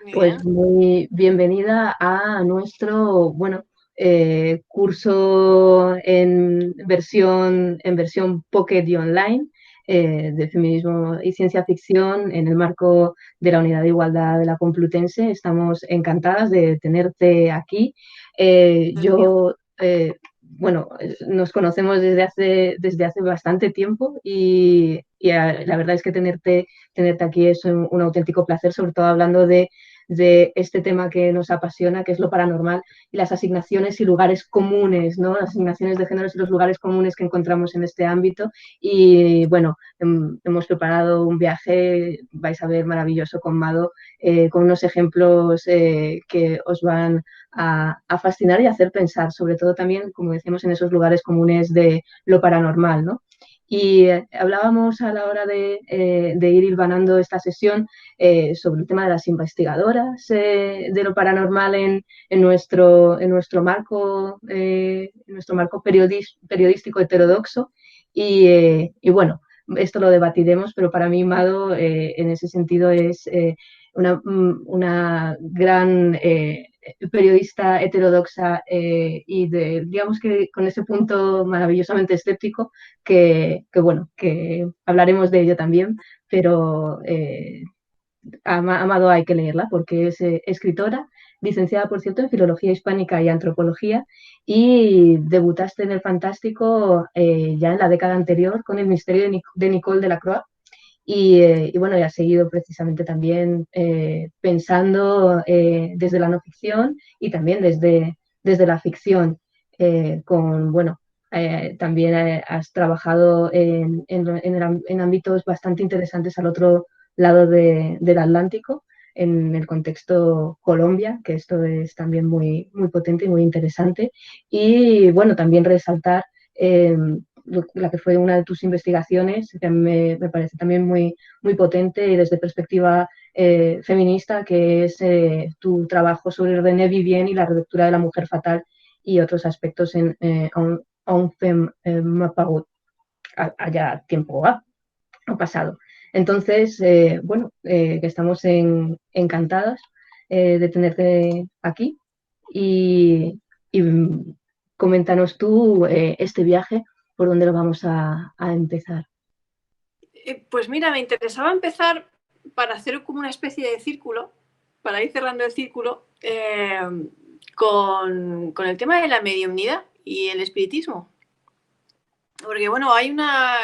Muy Pues bien. muy bienvenida a nuestro, curso en versión Pocket y online, de feminismo y ciencia ficción en el marco de la Unidad de Igualdad de la Complutense. Estamos encantadas de tenerte aquí. Yo, nos conocemos desde hace bastante tiempo y la verdad es que tenerte aquí es un auténtico placer, sobre todo hablando de este tema que nos apasiona, que es lo paranormal y las asignaciones y lugares comunes, ¿no? Las asignaciones de géneros y los lugares comunes que encontramos en este ámbito. Y bueno, hemos preparado un viaje, vais a ver, maravilloso con Mado, con unos ejemplos que os van a fascinar y a hacer pensar, sobre todo también, como decimos, en esos lugares comunes de lo paranormal, ¿no? Y hablábamos a la hora de ir hilvanando esta sesión sobre el tema de las investigadoras de lo paranormal en nuestro marco periodístico heterodoxo. Y bueno, esto lo debatiremos, pero para mí Mado en ese sentido es una gran periodista heterodoxa digamos que con ese punto maravillosamente escéptico que hablaremos de ello también, pero Amado hay que leerla porque es escritora, licenciada, por cierto, en Filología Hispánica y Antropología, y debutaste en el Fantástico ya en la década anterior con El misterio de Nicole Delacroix. Y bueno, y ha seguido precisamente también pensando desde la no ficción y también desde la ficción. También has trabajado en ámbitos bastante interesantes al otro lado del Atlántico, en el contexto Colombia, que esto es también muy, muy potente y muy interesante. Y bueno, también resaltar eh, la que fue una de tus investigaciones, que me parece también muy, muy potente y desde perspectiva feminista, que es tu trabajo sobre René Vivien y la relectura de la mujer fatal y otros aspectos en Un Femme Mapagot, allá tiempo ha pasado. Entonces, que estamos encantadas de tenerte aquí y coméntanos tú este viaje, por dónde lo vamos a empezar. Pues mira, me interesaba empezar para hacer como una especie de círculo, para ir cerrando el círculo, con el tema de la mediumnidad y el espiritismo. Porque bueno, hay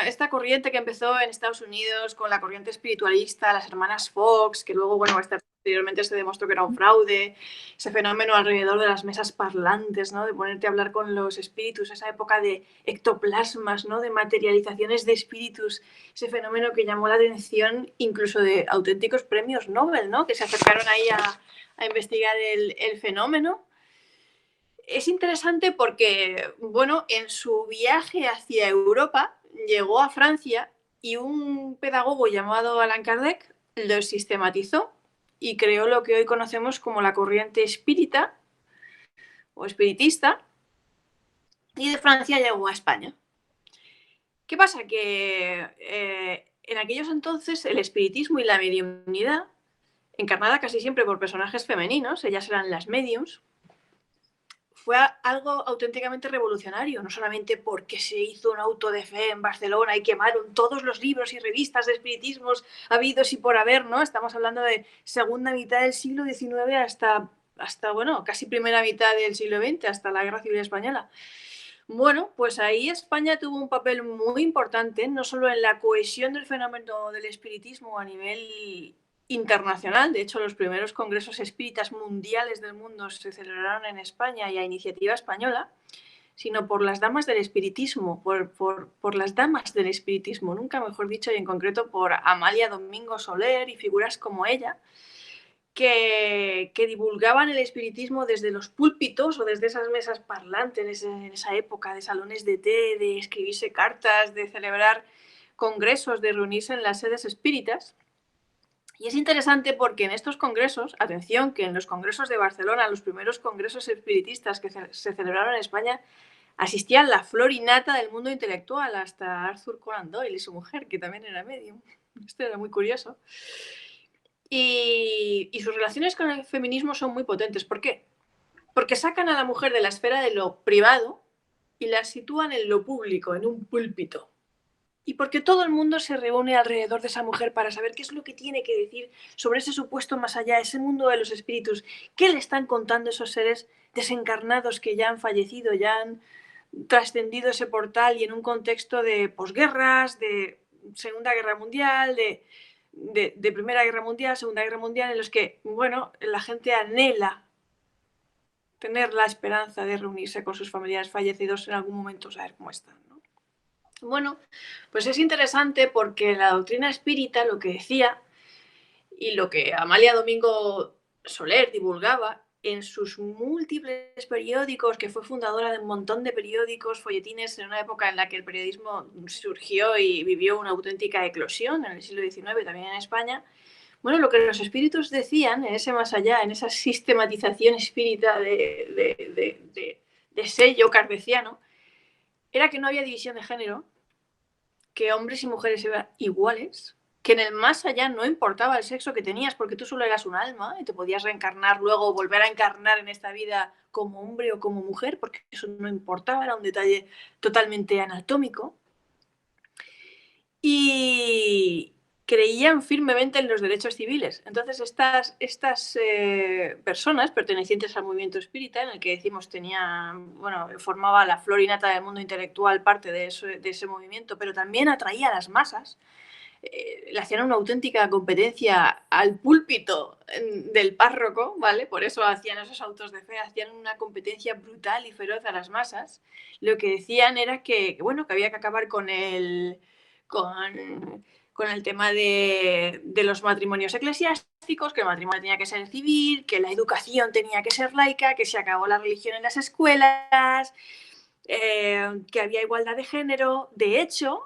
esta corriente que empezó en Estados Unidos con la corriente espiritualista, las hermanas Fox, que luego, bueno, posteriormente se demostró que era un fraude, ese fenómeno alrededor de las mesas parlantes, ¿no? De ponerte a hablar con los espíritus, esa época de ectoplasmas, ¿no? De materializaciones de espíritus, ese fenómeno que llamó la atención incluso de auténticos premios Nobel, ¿no? Que se acercaron ahí a investigar el fenómeno. Es interesante porque, bueno, en su viaje hacia Europa llegó a Francia y un pedagogo llamado Allan Kardec lo sistematizó y creó lo que hoy conocemos como la corriente espírita o espiritista, y de Francia llegó a España. ¿Qué pasa? Que en aquellos entonces el espiritismo y la mediunidad, encarnada casi siempre por personajes femeninos, ellas eran las mediums, fue algo auténticamente revolucionario, no solamente porque se hizo un auto de fe en Barcelona y quemaron todos los libros y revistas de espiritismos habidos y por haber, ¿no? Estamos hablando de segunda mitad del siglo XIX hasta bueno, casi primera mitad del siglo XX, hasta la Guerra Civil Española. Bueno, pues ahí España tuvo un papel muy importante, no solo en la cohesión del fenómeno del espiritismo a nivel internacional. De hecho, los primeros congresos espíritas mundiales del mundo se celebraron en España y a iniciativa española, sino por las damas del espiritismo, por las damas del espiritismo, nunca mejor dicho, y en concreto por Amalia Domingo Soler y figuras como ella, que divulgaban el espiritismo desde los púlpitos o desde esas mesas parlantes en esa época de salones de té, de escribirse cartas, de celebrar congresos, de reunirse en las sedes espíritas. Y es interesante porque en estos congresos, atención, que en los congresos de Barcelona, los primeros congresos espiritistas que se celebraron en España, asistían la flor y nata del mundo intelectual, hasta Arthur Conan Doyle y su mujer, que también era medium. Esto era muy curioso. y sus relaciones con el feminismo son muy potentes. ¿Por qué? Porque sacan a la mujer de la esfera de lo privado y la sitúan en lo público, en un púlpito. Y porque todo el mundo se reúne alrededor de esa mujer para saber qué es lo que tiene que decir sobre ese supuesto más allá, ese mundo de los espíritus, qué le están contando esos seres desencarnados que ya han fallecido, ya han trascendido ese portal y en un contexto de posguerras, de Segunda Guerra Mundial, de Primera Guerra Mundial, Segunda Guerra Mundial, en los que, bueno, la gente anhela tener la esperanza de reunirse con sus familiares fallecidos en algún momento, saber cómo están, ¿no? Bueno, pues es interesante porque la doctrina espírita lo que decía y lo que Amalia Domingo Soler divulgaba en sus múltiples periódicos, que fue fundadora de un montón de periódicos, folletines, en una época en la que el periodismo surgió y vivió una auténtica eclosión en el siglo XIX, también en España. Bueno, lo que los espíritus decían en ese más allá, en esa sistematización espírita de sello kardeciano, era que no había división de género, que hombres y mujeres eran iguales, que en el más allá no importaba el sexo que tenías porque tú solo eras un alma y te podías reencarnar luego, volver a encarnar en esta vida como hombre o como mujer, porque eso no importaba, era un detalle totalmente anatómico. Y creían firmemente en los derechos civiles. Entonces estas personas pertenecientes al movimiento espírita, en el que decimos formaba la flor y nata del mundo intelectual parte de ese movimiento, pero también atraía a las masas, le hacían una auténtica competencia al púlpito del párroco, ¿vale? Por eso hacían esos autos de fe, hacían una competencia brutal y feroz a las masas. Lo que decían era que había que acabar con el tema de los matrimonios eclesiásticos, que el matrimonio tenía que ser civil, que la educación tenía que ser laica, que se acabó la religión en las escuelas, que había igualdad de género. De hecho,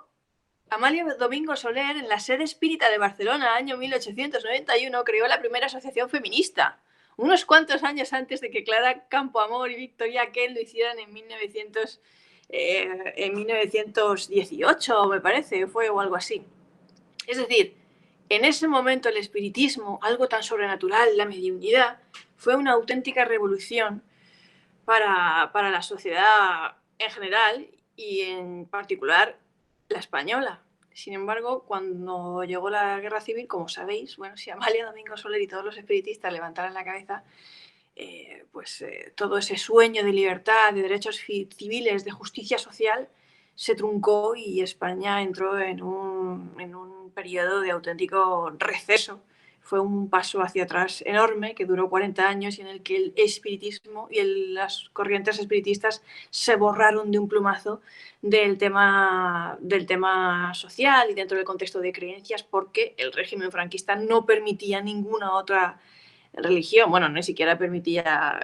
Amalia Domingo Soler, en la sede espírita de Barcelona, año 1891, creó la primera asociación feminista, unos cuantos años antes de que Clara Campoamor y Victoria Kent lo hicieran en 1918, me parece, fue o algo así. Es decir, en ese momento el espiritismo, algo tan sobrenatural, la mediunidad, fue una auténtica revolución para la sociedad en general y en particular la española. Sin embargo, cuando llegó la guerra civil, como sabéis, si Amalia Domingo Soler y todos los espiritistas levantaran la cabeza, todo ese sueño de libertad, de derechos civiles, de justicia social, se truncó y España entró en un periodo de auténtico receso. Fue un paso hacia atrás enorme que duró 40 años y en el que el espiritismo y las corrientes espiritistas se borraron de un plumazo del tema social y dentro del contexto de creencias, porque el régimen franquista no permitía ninguna otra religión, ni siquiera permitía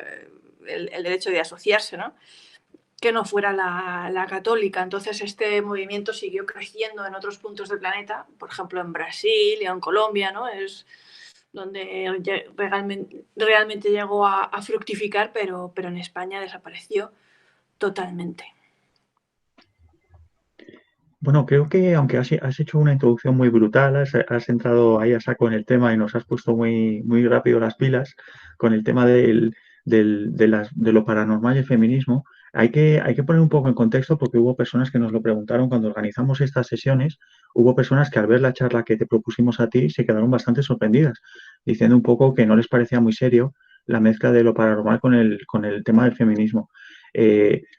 el derecho de asociarse, ¿no? Que no fuera la católica. Entonces este movimiento siguió creciendo en otros puntos del planeta, por ejemplo en Brasil y en Colombia, ¿no? Es donde realmente llegó a fructificar, pero en España desapareció totalmente. Bueno, creo que aunque has hecho una introducción muy brutal, has entrado ahí a saco en el tema y nos has puesto muy, muy rápido las pilas con el tema de lo paranormal y el feminismo, hay que poner un poco en contexto porque hubo personas que nos lo preguntaron cuando organizamos estas sesiones, hubo personas que al ver la charla que te propusimos a ti se quedaron bastante sorprendidas, diciendo un poco que no les parecía muy serio la mezcla de lo paranormal con el tema del feminismo.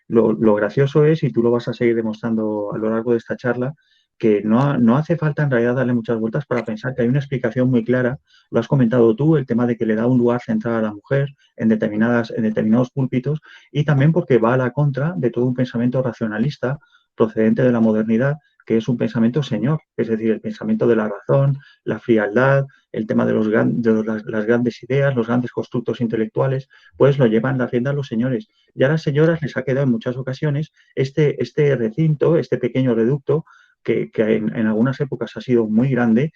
Lo gracioso es, y tú lo vas a seguir demostrando a lo largo de esta charla, que no hace falta en realidad darle muchas vueltas para pensar que hay una explicación muy clara. Lo has comentado tú, el tema de que le da un lugar central a la mujer en determinados púlpitos y también porque va a la contra de todo un pensamiento racionalista procedente de la modernidad, que es un pensamiento señor, es decir, el pensamiento de la razón, la frialdad, el tema de las grandes ideas, los grandes constructos intelectuales, pues lo llevan las riendas los señores. Y a las señoras les ha quedado en muchas ocasiones este recinto, este pequeño reducto, que en algunas épocas ha sido muy grande.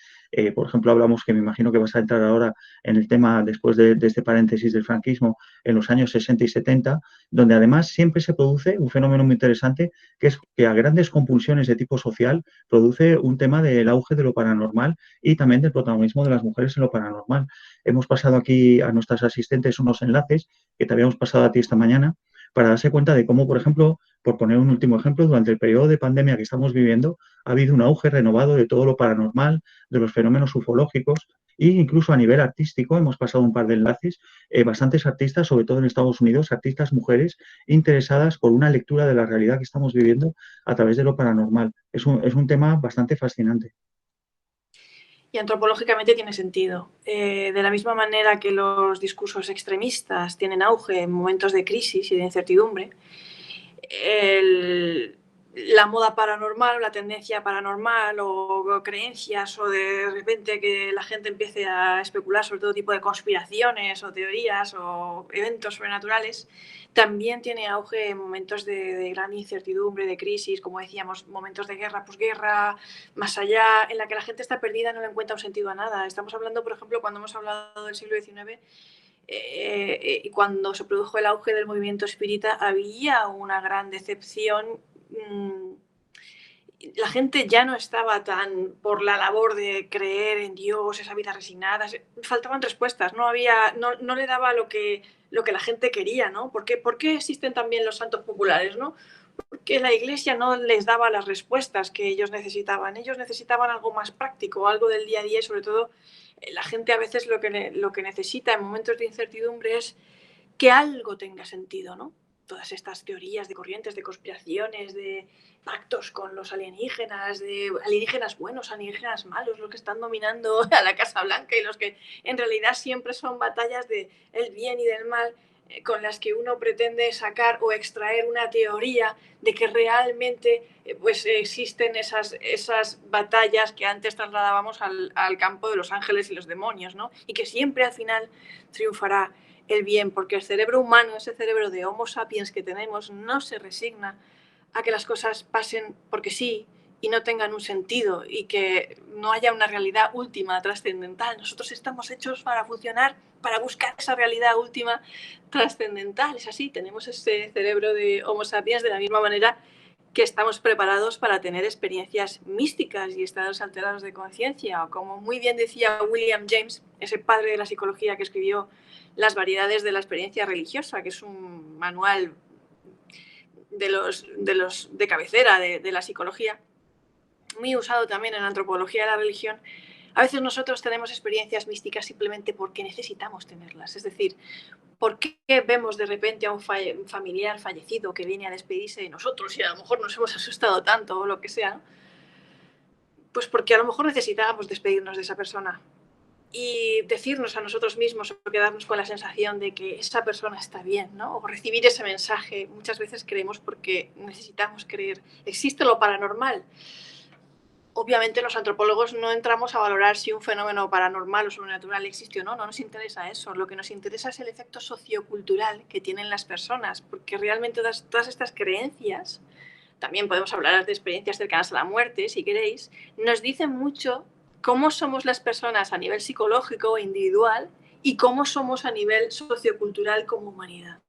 Por ejemplo, hablamos, que me imagino que vas a entrar ahora en el tema, después de este paréntesis del franquismo, en los años 60 y 70, donde además siempre se produce un fenómeno muy interesante, que es que a grandes compulsiones de tipo social produce un tema del auge de lo paranormal y también del protagonismo de las mujeres en lo paranormal. Hemos pasado aquí a nuestras asistentes unos enlaces que te habíamos pasado a ti esta mañana, para darse cuenta de cómo, por ejemplo, por poner un último ejemplo, durante el periodo de pandemia que estamos viviendo, ha habido un auge renovado de todo lo paranormal, de los fenómenos ufológicos, e incluso a nivel artístico hemos pasado un par de enlaces, bastantes artistas, sobre todo en Estados Unidos, artistas mujeres interesadas por una lectura de la realidad que estamos viviendo a través de lo paranormal. Es un tema bastante fascinante. Y antropológicamente tiene sentido. De la misma manera que los discursos extremistas tienen auge en momentos de crisis y de incertidumbre, la moda paranormal o la tendencia paranormal o creencias o de repente que la gente empiece a especular sobre todo tipo de conspiraciones o teorías o eventos sobrenaturales, también tiene auge en momentos de gran incertidumbre, de crisis, como decíamos, momentos de guerra, posguerra, más allá, en la que la gente está perdida, no le encuentra un sentido a nada. Estamos hablando, por ejemplo, cuando hemos hablado del siglo XIX, y cuando se produjo el auge del movimiento espírita, había una gran decepción. La gente ya no estaba tan por la labor de creer en Dios, esa vida resignada, faltaban respuestas, no le daba lo que la gente quería, ¿no? ¿Por qué existen también los santos populares, ¿no? Porque la Iglesia no les daba las respuestas que ellos necesitaban algo más práctico, algo del día a día, y sobre todo la gente a veces lo que necesita en momentos de incertidumbre es que algo tenga sentido, ¿no? Todas estas teorías de corrientes, de conspiraciones, de pactos con los alienígenas, de alienígenas buenos, alienígenas malos, los que están dominando a la Casa Blanca y los que en realidad siempre son batallas del bien y del mal, con las que uno pretende sacar o extraer una teoría de que realmente pues existen esas batallas que antes trasladábamos al campo de los ángeles y los demonios, ¿no? Y que siempre al final triunfará el bien, porque el cerebro humano, ese cerebro de Homo sapiens que tenemos, no se resigna a que las cosas pasen porque sí y no tengan un sentido y que no haya una realidad última, trascendental. Nosotros estamos hechos para funcionar, para buscar esa realidad última, trascendental. Es así, tenemos ese cerebro de Homo sapiens de la misma manera que estamos preparados para tener experiencias místicas y estados alterados de conciencia, o como muy bien decía William James, ese padre de la psicología que escribió Las variedades de la experiencia religiosa, que es un manual de cabecera de la psicología, muy usado también en la antropología de la religión. A veces nosotros tenemos experiencias místicas simplemente porque necesitamos tenerlas, es decir, ¿por qué vemos de repente a un familiar fallecido que viene a despedirse de nosotros y a lo mejor nos hemos asustado tanto o lo que sea? Pues porque a lo mejor necesitábamos despedirnos de esa persona y decirnos a nosotros mismos o quedarnos con la sensación de que esa persona está bien, ¿no? O recibir ese mensaje. Muchas veces creemos porque necesitamos creer. ¿Existe lo paranormal? Obviamente los antropólogos no entramos a valorar si un fenómeno paranormal o sobrenatural existe o no, no nos interesa eso. Lo que nos interesa es el efecto sociocultural que tienen las personas, porque realmente todas estas creencias, también podemos hablar de experiencias cercanas a la muerte, si queréis, nos dicen mucho cómo somos las personas a nivel psicológico e individual y cómo somos a nivel sociocultural como humanidad.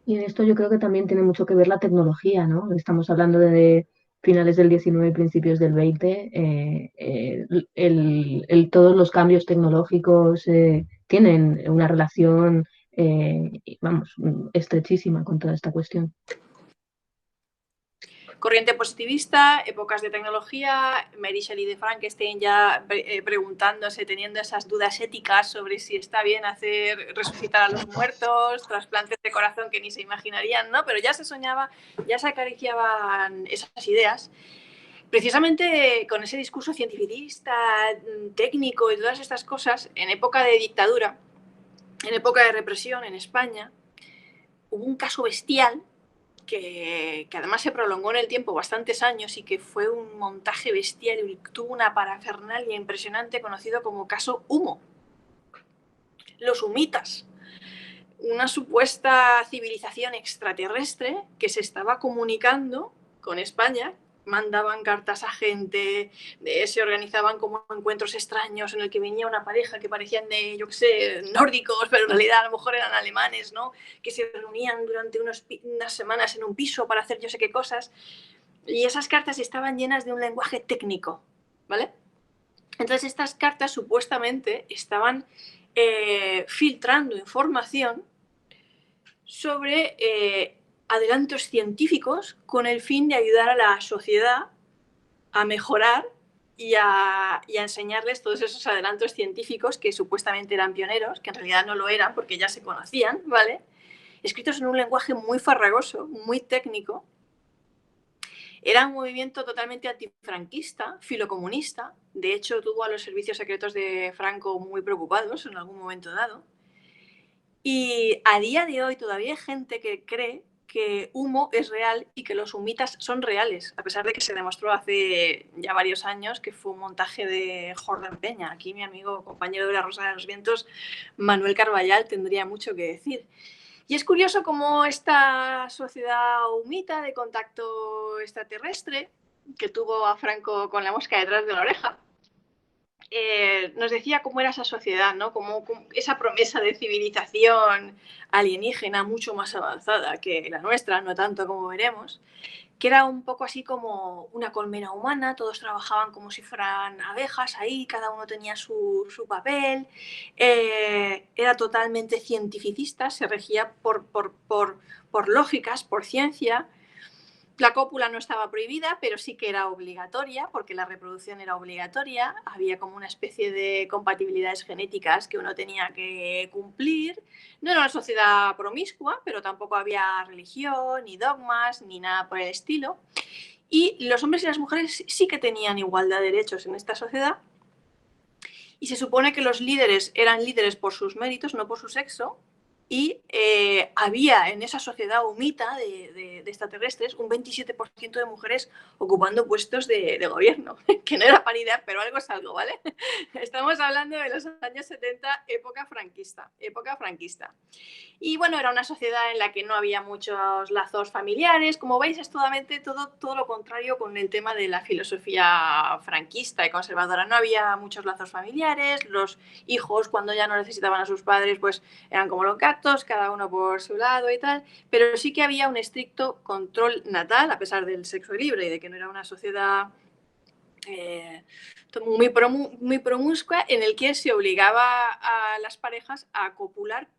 Y en esto yo creo que también tiene mucho que ver la tecnología, ¿no? Estamos hablando de finales del 19 y principios del 20. Todos los cambios tecnológicos tienen una relación, vamos, estrechísima con toda esta cuestión. Corriente positivista, épocas de tecnología, Mary Shelley de Frankenstein ya preguntándose, teniendo esas dudas éticas sobre si está bien hacer resucitar a los muertos, trasplantes de corazón que ni se imaginarían, ¿no? Pero ya se soñaba, ya se acariciaban esas ideas. Precisamente con ese discurso cientificista, técnico y todas estas cosas, en época de dictadura, en época de represión en España, hubo un caso bestial que además se prolongó en el tiempo bastantes años y que fue un montaje bestial y tuvo una parafernalia impresionante conocido como caso Humo. Los humitas, una supuesta civilización extraterrestre que se estaba comunicando con España mandaban cartas a gente, se organizaban como encuentros extraños en el que venía una pareja que parecían de, yo qué sé, nórdicos, pero en realidad a lo mejor eran alemanes, ¿no? Que se reunían durante unas semanas en un piso para hacer yo sé qué cosas. Y esas cartas estaban llenas de un lenguaje técnico, ¿vale? Entonces estas cartas supuestamente estaban filtrando información sobre adelantos científicos con el fin de ayudar a la sociedad a mejorar y a enseñarles todos esos adelantos científicos que supuestamente eran pioneros, que en realidad no lo eran porque ya se conocían, ¿vale? Escritos en un lenguaje muy farragoso, muy técnico. Era un movimiento totalmente antifranquista, filocomunista. De hecho, tuvo a los servicios secretos de Franco muy preocupados en algún momento dado. Y a día de hoy todavía hay gente que cree que Humo es real y que los humitas son reales, a pesar de que se demostró hace ya varios años que fue un montaje de Jordan Peña. Aquí mi amigo, compañero de la Rosa de los Vientos, Manuel Carballal, tendría mucho que decir. Y es curioso cómo esta sociedad humita de contacto extraterrestre, que tuvo a Franco con la mosca detrás de la oreja, nos decía cómo era esa sociedad, ¿no? Como esa promesa de civilización alienígena mucho más avanzada que la nuestra, no tanto como veremos, que era un poco así como una colmena humana, todos trabajaban como si fueran abejas ahí, cada uno tenía su papel, era totalmente cientificista, se regía por lógicas, por ciencia. La cópula no estaba prohibida, pero sí que era obligatoria, porque la reproducción era obligatoria. Había como una especie de compatibilidades genéticas que uno tenía que cumplir. No era una sociedad promiscua, pero tampoco había religión, ni dogmas, ni nada por el estilo. Y los hombres y las mujeres sí que tenían igualdad de derechos en esta sociedad. Y se supone que los líderes eran líderes por sus méritos, no por su sexo. Y había en esa sociedad humita de extraterrestres un 27% de mujeres ocupando puestos de gobierno, que no era paridad, pero algo es algo, ¿vale? Estamos hablando de los años 70, época franquista. Y bueno, era una sociedad en la que no había muchos lazos familiares. Como veis, es todo lo contrario con el tema de la filosofía franquista y conservadora. No había muchos lazos familiares. Los hijos, cuando ya no necesitaban a sus padres, pues eran como los gatos, cada uno por su lado y tal. Pero sí que había un estricto control natal, a pesar del sexo libre y de que no era una sociedad muy promiscua, en el que se obligaba a las parejas a copular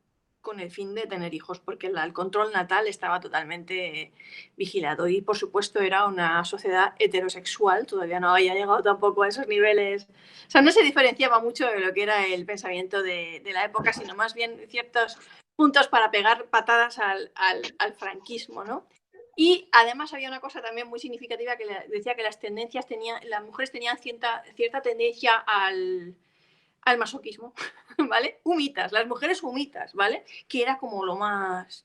con el fin de tener hijos, porque el control natal estaba totalmente vigilado. Y, por supuesto, era una sociedad heterosexual, todavía no había llegado tampoco a esos niveles. O sea, no se diferenciaba mucho de lo que era el pensamiento de la época, sino más bien ciertos puntos para pegar patadas al franquismo, ¿no? Y además había una cosa también muy significativa que decía que las mujeres tenían cierta tendencia al masoquismo, ¿vale? Humitas, las mujeres humitas, ¿vale? Que era como lo más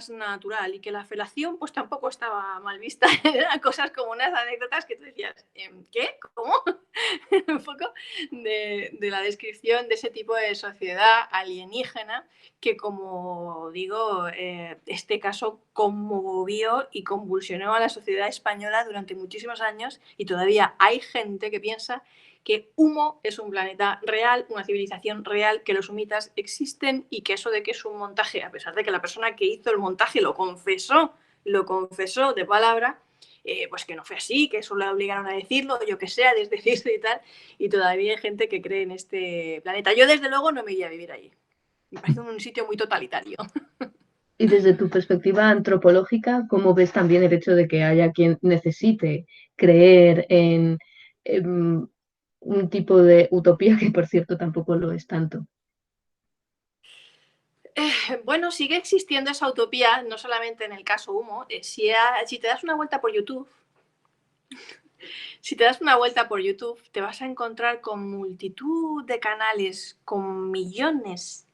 natural, y que la felación pues tampoco estaba mal vista. Eran cosas como unas anécdotas que tú decías, ¿qué? ¿Cómo? Un poco de la descripción de ese tipo de sociedad alienígena que, como digo, este caso conmovió y convulsionó a la sociedad española durante muchísimos años, y todavía hay gente que piensa que Humo es un planeta real, una civilización real, que los humitas existen y que eso de que es un montaje, a pesar de que la persona que hizo el montaje lo confesó de palabra, pues que no fue así, que eso le obligaron a decirlo, yo que sé, a desdecirse y tal, y todavía hay gente que cree en este planeta. Yo, desde luego, no me iría a vivir allí. Me parece un sitio muy totalitario. Y desde tu perspectiva antropológica, ¿cómo ves también el hecho de que haya quien necesite creer en un tipo de utopía que, por cierto, tampoco lo es tanto? Bueno, sigue existiendo esa utopía, no solamente en el caso Humo. Si te das una vuelta por YouTube, te vas a encontrar con multitud de canales con millones,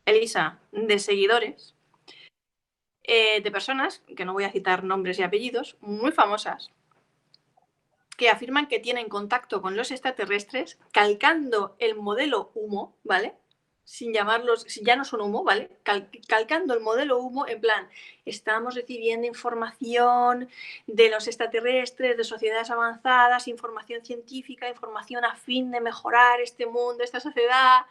Elisa, de seguidores, de personas, que no voy a citar nombres y apellidos, muy famosas, que afirman que tienen contacto con los extraterrestres calcando el modelo Humo, ¿vale? Sin llamarlos, si ya no son Humo, ¿vale? Calcando el modelo Humo, en plan, estamos recibiendo información de los extraterrestres, de sociedades avanzadas, información científica, información a fin de mejorar este mundo, esta sociedad,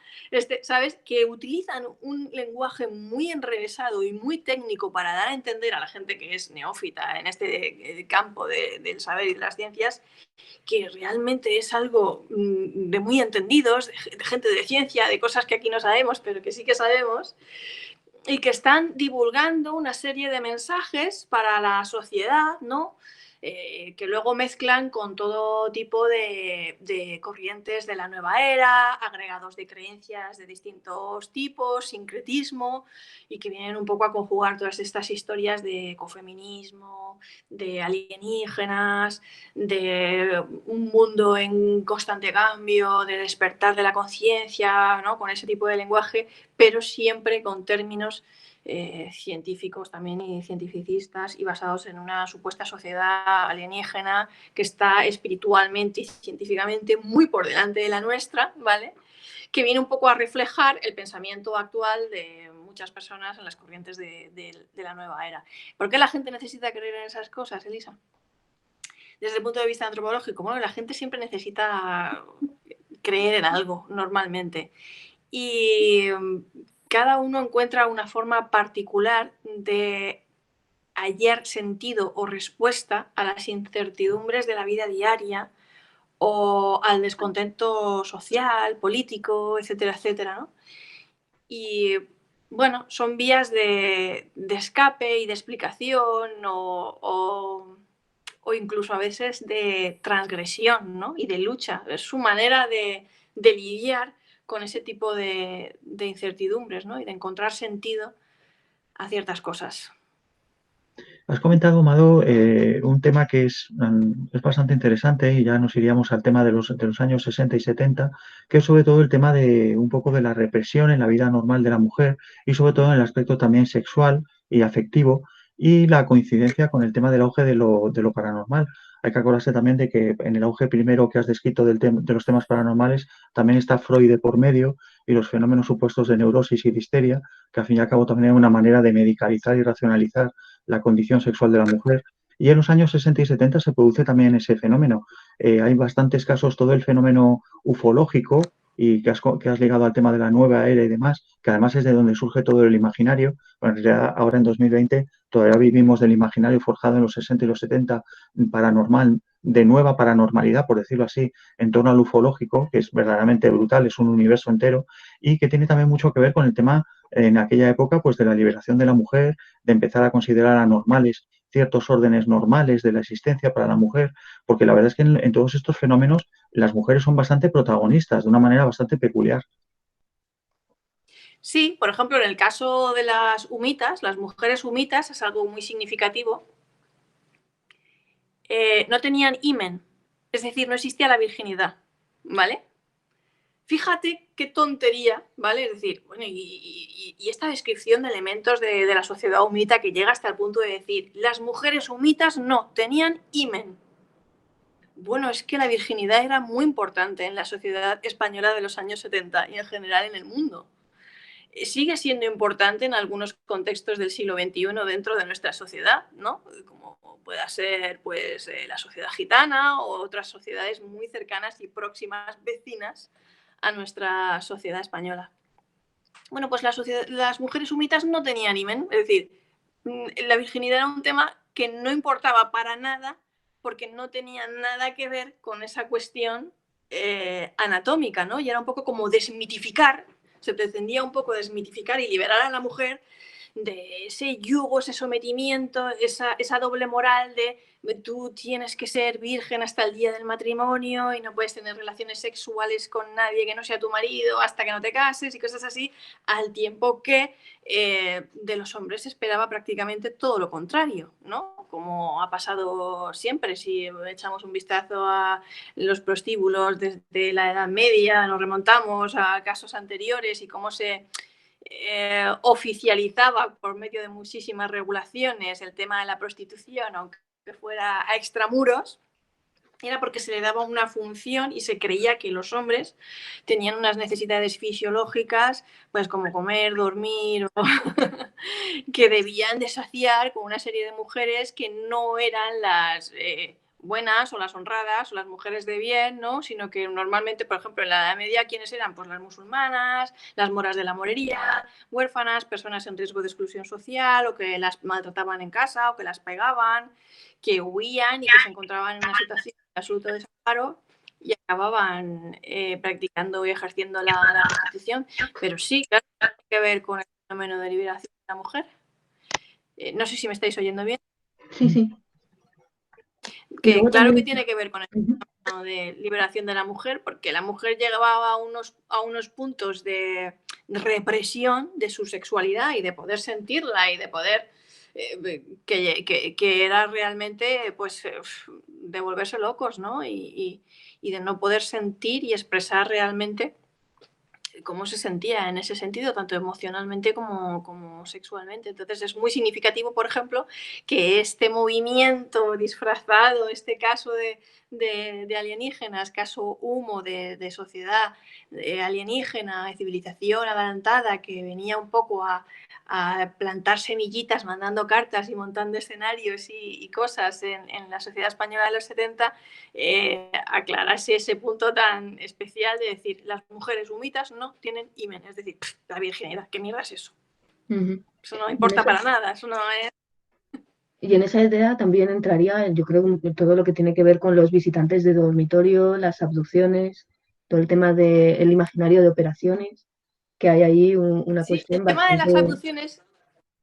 ¿sabes? Que utilizan un lenguaje muy enrevesado y muy técnico para dar a entender a la gente que es neófita en este campo del saber y de las ciencias, que realmente es algo de muy entendidos, de gente de ciencia, de cosas que aquí no sabemos, pero que sí que sabemos, y que están divulgando una serie de mensajes para la sociedad, ¿no? Que luego mezclan con todo tipo de corrientes de la nueva era, agregados de creencias de distintos tipos, sincretismo, y que vienen un poco a conjugar todas estas historias de ecofeminismo, de alienígenas, de un mundo en constante cambio, de despertar de la conciencia, ¿no? Con ese tipo de lenguaje, pero siempre con términos científicos también y cientificistas y basados en una supuesta sociedad alienígena que está espiritualmente y científicamente muy por delante de la nuestra, ¿vale? Que viene un poco a reflejar el pensamiento actual de muchas personas en las corrientes de la nueva era. ¿Por qué la gente necesita creer en esas cosas, Elisa? Desde el punto de vista antropológico, bueno, la gente siempre necesita creer en algo, normalmente. Y cada uno encuentra una forma particular de hallar sentido o respuesta a las incertidumbres de la vida diaria o al descontento social, político, etcétera, etcétera, ¿no? Y bueno, son vías de escape y de explicación o incluso a veces de transgresión, ¿no? Y de lucha. Es su manera de lidiar con ese tipo de incertidumbres, ¿no? Y de encontrar sentido a ciertas cosas. Has comentado, Mado, un tema que es bastante interesante y ya nos iríamos al tema de los años 60 y 70, que es sobre todo el tema de un poco de la represión en la vida normal de la mujer y sobre todo en el aspecto también sexual y afectivo y la coincidencia con el tema del auge de lo paranormal. Hay que acordarse también de que en el auge primero que has descrito de los temas paranormales también está Freud de por medio y los fenómenos supuestos de neurosis y de histeria, que al fin y al cabo también es una manera de medicalizar y racionalizar la condición sexual de la mujer. Y en los años 60 y 70 se produce también ese fenómeno. Hay bastantes casos, todo el fenómeno ufológico y que has ligado al tema de la nueva era y demás, que además es de donde surge todo el imaginario. Bueno, en realidad, ahora en 2020 todavía vivimos del imaginario forjado en los 60 y los 70 paranormal, de nueva paranormalidad, por decirlo así, en torno al ufológico, que es verdaderamente brutal, es un universo entero y que tiene también mucho que ver con el tema en aquella época pues de la liberación de la mujer, de empezar a considerar anormales ciertos órdenes normales de la existencia para la mujer, porque la verdad es que en todos estos fenómenos las mujeres son bastante protagonistas de una manera bastante peculiar. Sí, por ejemplo, en el caso de las humitas, las mujeres humitas es algo muy significativo. No tenían himen, es decir, no existía la virginidad, ¿vale? Fíjate qué tontería, ¿vale? Es decir, bueno, y esta descripción de elementos de la sociedad humita que llega hasta el punto de decir, las mujeres humitas no, tenían himen. Bueno, es que la virginidad era muy importante en la sociedad española de los años 70 y en general en el mundo. Sigue siendo importante en algunos contextos del siglo XXI dentro de nuestra sociedad, ¿no? Como pueda ser pues, la sociedad gitana o otras sociedades muy cercanas y próximas vecinas a nuestra sociedad española. Bueno, pues las mujeres humitas no tenían himen, es decir, la virginidad era un tema que no importaba para nada porque no tenía nada que ver con esa cuestión anatómica, ¿no? Y era un poco como desmitificar, se pretendía un poco desmitificar y liberar a la mujer de ese yugo, ese sometimiento, esa doble moral de tú tienes que ser virgen hasta el día del matrimonio y no puedes tener relaciones sexuales con nadie que no sea tu marido hasta que no te cases y cosas así, al tiempo que de los hombres se esperaba prácticamente todo lo contrario, ¿no? Como ha pasado siempre, si echamos un vistazo a los prostíbulos desde la Edad Media, nos remontamos a casos anteriores y cómo se oficializaba por medio de muchísimas regulaciones el tema de la prostitución, aunque fuera a extramuros, era porque se le daba una función y se creía que los hombres tenían unas necesidades fisiológicas, pues como comer, dormir, o que debían de saciar con una serie de mujeres que no eran las buenas o las honradas o las mujeres de bien, ¿no? Sino que normalmente, por ejemplo, en la Edad Media, ¿quiénes eran? Pues las musulmanas, las moras de la morería, huérfanas, personas en riesgo de exclusión social, o que las maltrataban en casa, o que las pegaban, que huían y que se encontraban en una situación de absoluto desamparo y acababan practicando y ejerciendo la prostitución. Pero sí, claro, tiene que ver con el fenómeno de liberación de la mujer. No sé si me estáis oyendo bien. Sí, sí. Que claro también... que tiene que ver con el fenómeno de liberación de la mujer, porque la mujer llegaba a unos puntos de represión de su sexualidad y de poder sentirla y de poder que era realmente pues de volverse locos, ¿no? Y de no poder sentir y expresar realmente cómo se sentía en ese sentido, tanto emocionalmente como sexualmente. Entonces es muy significativo, por ejemplo, que este movimiento disfrazado, este caso de alienígenas, caso humo de sociedad alienígena, de civilización adelantada, que venía un poco a plantar semillitas, mandando cartas y montando escenarios y cosas en la sociedad española de los 70, aclararse ese punto tan especial de decir, las mujeres humitas no tienen himen, es decir, la virginidad, ¿qué mierda es eso? Eso no importa para nada, eso no es... Y en esa idea también entraría, yo creo, todo lo que tiene que ver con los visitantes de dormitorio, las abducciones, todo el tema del imaginario de operaciones, que hay ahí una Sí, el cuestión tema de bastante... las abducciones,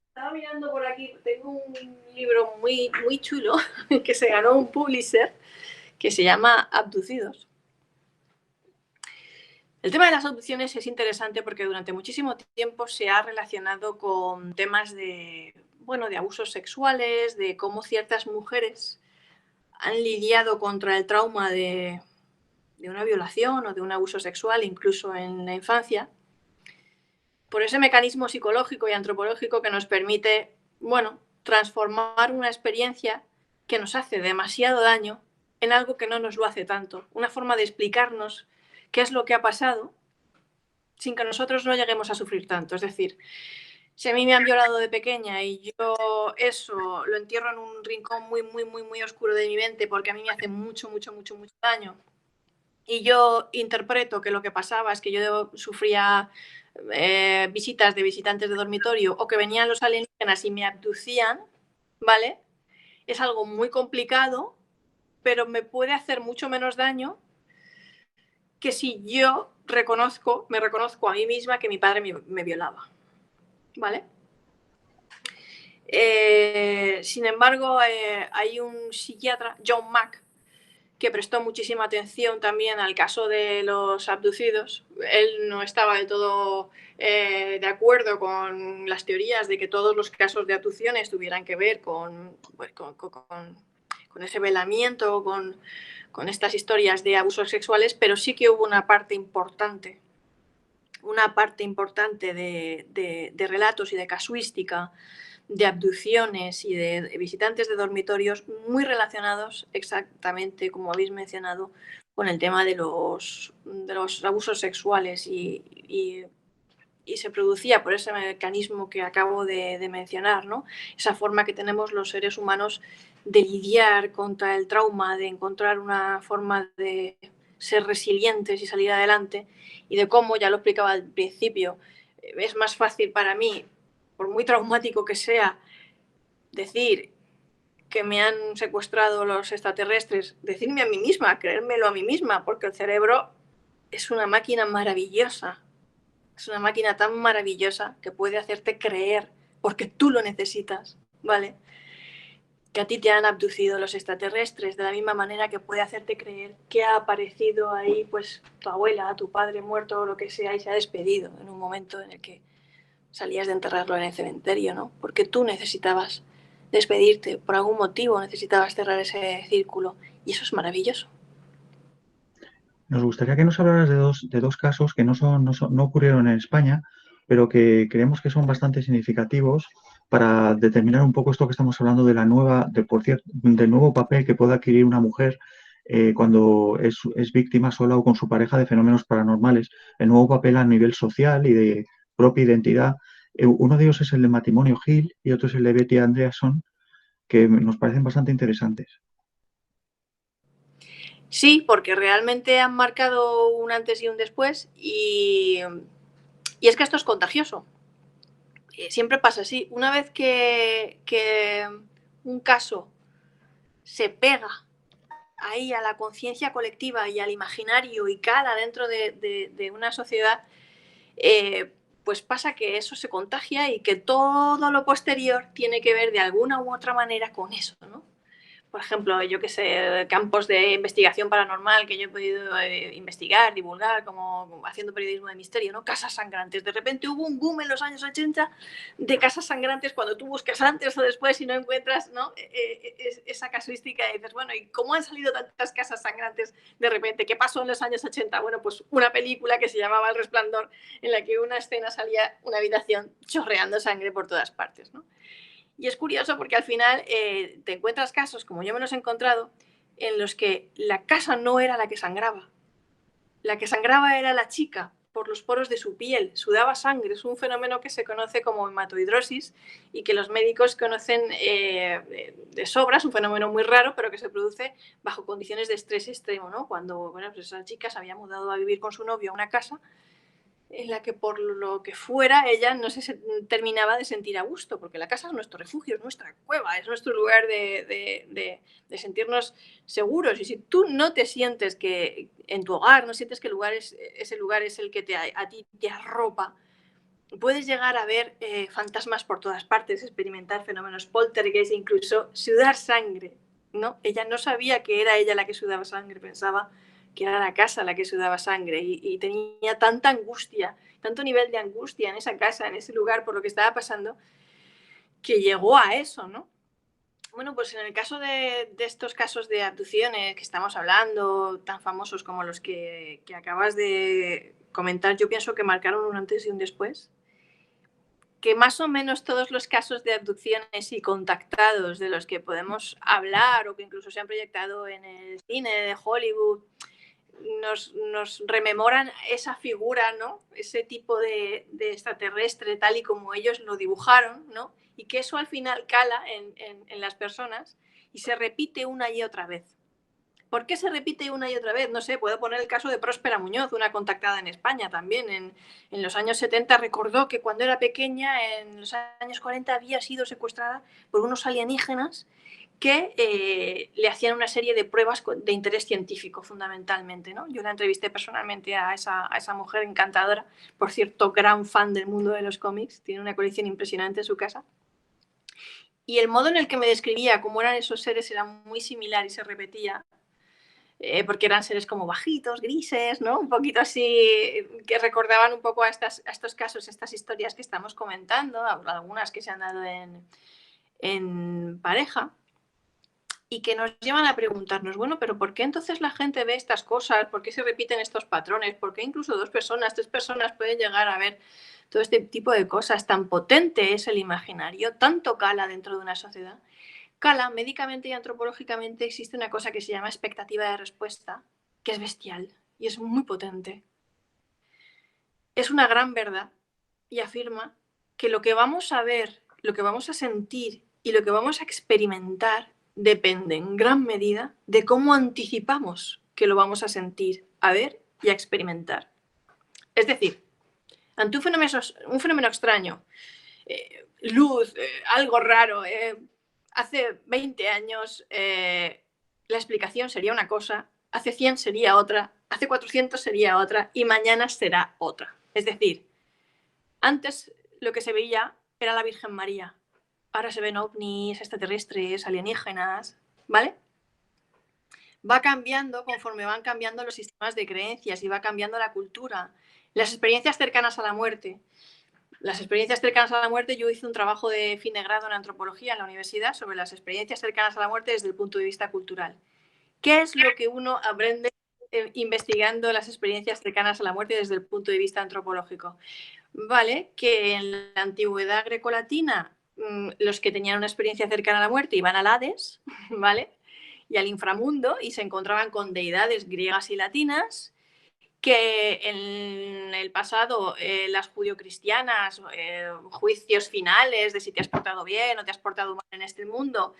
estaba mirando por aquí, tengo un libro muy, muy chulo que se ganó un Pulitzer que se llama Abducidos. El tema de las abducciones es interesante porque durante muchísimo tiempo se ha relacionado con temas de, bueno, de abusos sexuales, de cómo ciertas mujeres han lidiado contra el trauma de una violación o de un abuso sexual, incluso en la infancia, por ese mecanismo psicológico y antropológico que nos permite, bueno, transformar una experiencia que nos hace demasiado daño en algo que no nos lo hace tanto. Una forma de explicarnos qué es lo que ha pasado sin que nosotros no lleguemos a sufrir tanto. Es decir, si a mí me han violado de pequeña y yo eso lo entierro en un rincón muy, muy, muy, muy oscuro de mi mente porque a mí me hace mucho, mucho, mucho, mucho daño, y yo interpreto que lo que pasaba es que yo sufría visitas de visitantes de dormitorio o que venían los alienígenas y me abducían, ¿vale? Es algo muy complicado, pero me puede hacer mucho menos daño que si yo me reconozco a mí misma que mi padre me violaba, ¿vale? Sin embargo, hay un psiquiatra, John Mack, que prestó muchísima atención también al caso de los abducidos. Él no estaba del todo de acuerdo con las teorías de que todos los casos de abducciones tuvieran que ver con ese velamiento, con estas historias de abusos sexuales, pero sí que hubo una parte importante de relatos y de casuística de abducciones y de visitantes de dormitorios muy relacionados exactamente, como habéis mencionado, con el tema de los abusos sexuales y se producía por ese mecanismo que acabo de mencionar, ¿no? Esa forma que tenemos los seres humanos de lidiar contra el trauma, de encontrar una forma de ser resilientes y salir adelante, y de cómo, ya lo explicaba al principio, es más fácil para mí, por muy traumático que sea, decir que me han secuestrado los extraterrestres, decirme a mí misma, creérmelo a mí misma, porque el cerebro es una máquina maravillosa. Es una máquina tan maravillosa que puede hacerte creer, porque tú lo necesitas, ¿vale? Que a ti te han abducido los extraterrestres, de la misma manera que puede hacerte creer que ha aparecido ahí, pues, tu abuela, tu padre muerto o lo que sea, y se ha despedido en un momento en el que salías de enterrarlo en el cementerio, ¿no? Porque tú necesitabas despedirte, por algún motivo necesitabas cerrar ese círculo, y eso es maravilloso. Nos gustaría que nos hablaras de dos casos que no ocurrieron en España, pero que creemos que son bastante significativos para determinar un poco esto que estamos hablando de del nuevo papel que puede adquirir una mujer cuando es víctima sola o con su pareja de fenómenos paranormales. El nuevo papel a nivel social y de propia identidad. Uno de ellos es el de Matrimonio Hill y otro es el de Betty Andreasson, que nos parecen bastante interesantes. Sí, porque realmente han marcado un antes y un después y es que esto es contagioso. Siempre pasa así. Una vez que un caso se pega ahí a la conciencia colectiva y al imaginario y cala dentro de una sociedad, pues pasa que eso se contagia y que todo lo posterior tiene que ver de alguna u otra manera con eso, ¿no? Por ejemplo, yo qué sé, campos de investigación paranormal que yo he podido investigar, divulgar, como haciendo periodismo de misterio, ¿no? Casas sangrantes. De repente hubo un boom en los años 80 de casas sangrantes cuando tú buscas antes o después y no encuentras, ¿no? Esa casuística y dices, bueno, ¿y cómo han salido tantas casas sangrantes de repente? ¿Qué pasó en los años 80? Bueno, pues una película que se llamaba El Resplandor, en la que una escena salía una habitación chorreando sangre por todas partes, ¿no? Y es curioso porque al final te encuentras casos, como yo me los he encontrado, en los que la casa no era la que sangraba. La que sangraba era la chica por los poros de su piel, sudaba sangre. Es un fenómeno que se conoce como hematohidrosis y que los médicos conocen de sobra. Es un fenómeno muy raro, pero que se produce bajo condiciones de estrés extremo, ¿no? Cuando bueno, pues esa chica se había mudado a vivir con su novio a una casa en la que por lo que fuera ella no se terminaba de sentir a gusto, porque la casa es nuestro refugio, es nuestra cueva, es nuestro lugar de sentirnos seguros. Y si tú no te sientes que en tu hogar, no sientes que ese lugar es el que a ti te arropa, puedes llegar a ver fantasmas por todas partes, experimentar fenómenos poltergeist e incluso sudar sangre, ¿no? Ella no sabía que era ella la que sudaba sangre, pensaba que era la casa la que sudaba sangre y tenía tanta angustia, tanto nivel de angustia en esa casa, en ese lugar, por lo que estaba pasando, que llegó a eso, ¿no? Bueno, pues en el caso de estos casos de abducciones que estamos hablando, tan famosos como los que acabas de comentar, yo pienso que marcaron un antes y un después, que más o menos todos los casos de abducciones y contactados de los que podemos hablar o que incluso se han proyectado en el cine de Hollywood nos rememoran esa figura, ¿no? Ese tipo de extraterrestre tal y como ellos lo dibujaron, ¿no? Y que eso al final cala en las personas y se repite una y otra vez. ¿Por qué se repite una y otra vez? No sé, puedo poner el caso de Próspera Muñoz, una contactada en España también. En los años 70 recordó que cuando era pequeña, en los años 40, había sido secuestrada por unos alienígenas que le hacían una serie de pruebas de interés científico, fundamentalmente, ¿no? Yo la entrevisté personalmente a esa mujer encantadora, por cierto, gran fan del mundo de los cómics, tiene una colección impresionante en su casa. Y el modo en el que me describía cómo eran esos seres era muy similar y se repetía, porque eran seres como bajitos, grises, ¿no? Un poquito así, que recordaban un poco a estos casos, estas historias que estamos comentando, algunas que se han dado en pareja, y que nos llevan a preguntarnos, bueno, pero ¿por qué entonces la gente ve estas cosas? ¿Por qué se repiten estos patrones? ¿Por qué incluso 2 personas, 3 personas pueden llegar a ver todo este tipo de cosas? Tan potente es el imaginario, tanto cala dentro de una sociedad. Cala, médicamente y antropológicamente existe una cosa que se llama expectativa de respuesta, que es bestial y es muy potente. Es una gran verdad y afirma que lo que vamos a ver, lo que vamos a sentir y lo que vamos a experimentar depende en gran medida de cómo anticipamos que lo vamos a sentir, a ver y a experimentar. Es decir, ante un fenómeno extraño, luz, algo raro, hace 20 años la explicación sería una cosa, hace 100 sería otra, hace 400 sería otra y mañana será otra. Es decir, antes lo que se veía era la Virgen María. Ahora se ven ovnis, extraterrestres, alienígenas, ¿vale? Va cambiando conforme van cambiando los sistemas de creencias y va cambiando la cultura. Las experiencias cercanas a la muerte. Las experiencias cercanas a la muerte, yo hice un trabajo de fin de grado en antropología en la universidad sobre las experiencias cercanas a la muerte desde el punto de vista cultural. ¿Qué es lo que uno aprende investigando las experiencias cercanas a la muerte desde el punto de vista antropológico? Vale, que en la antigüedad grecolatina los que tenían una experiencia cercana a la muerte iban al Hades, ¿vale? y al inframundo y se encontraban con deidades griegas y latinas que en el pasado las judio-cristianas, juicios finales de si te has portado bien o te has portado mal en este mundo,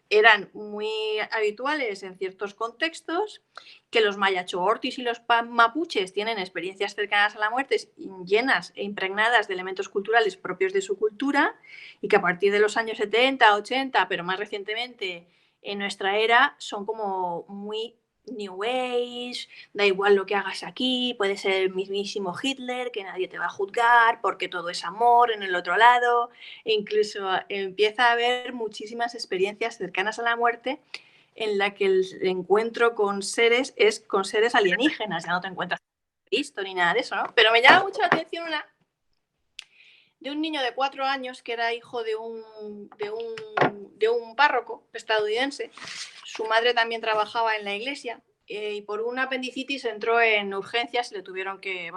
eran muy habituales en ciertos contextos, que los mayacho-ortis y los mapuches tienen experiencias cercanas a la muerte llenas e impregnadas de elementos culturales propios de su cultura y que a partir de los años 70, 80, pero más recientemente en nuestra era, son como muy New Age, da igual lo que hagas aquí, puede ser el mismísimo Hitler, que nadie te va a juzgar porque todo es amor en el otro lado, e incluso empieza a haber muchísimas experiencias cercanas a la muerte en la que el encuentro con seres es con seres alienígenas, ya no te encuentras Cristo ni nada de eso, ¿no? Pero me llama mucho la atención una de un niño de 4 años que era hijo de un párroco estadounidense. Su madre también trabajaba en la iglesia y por una apendicitis entró en urgencias y le tuvieron que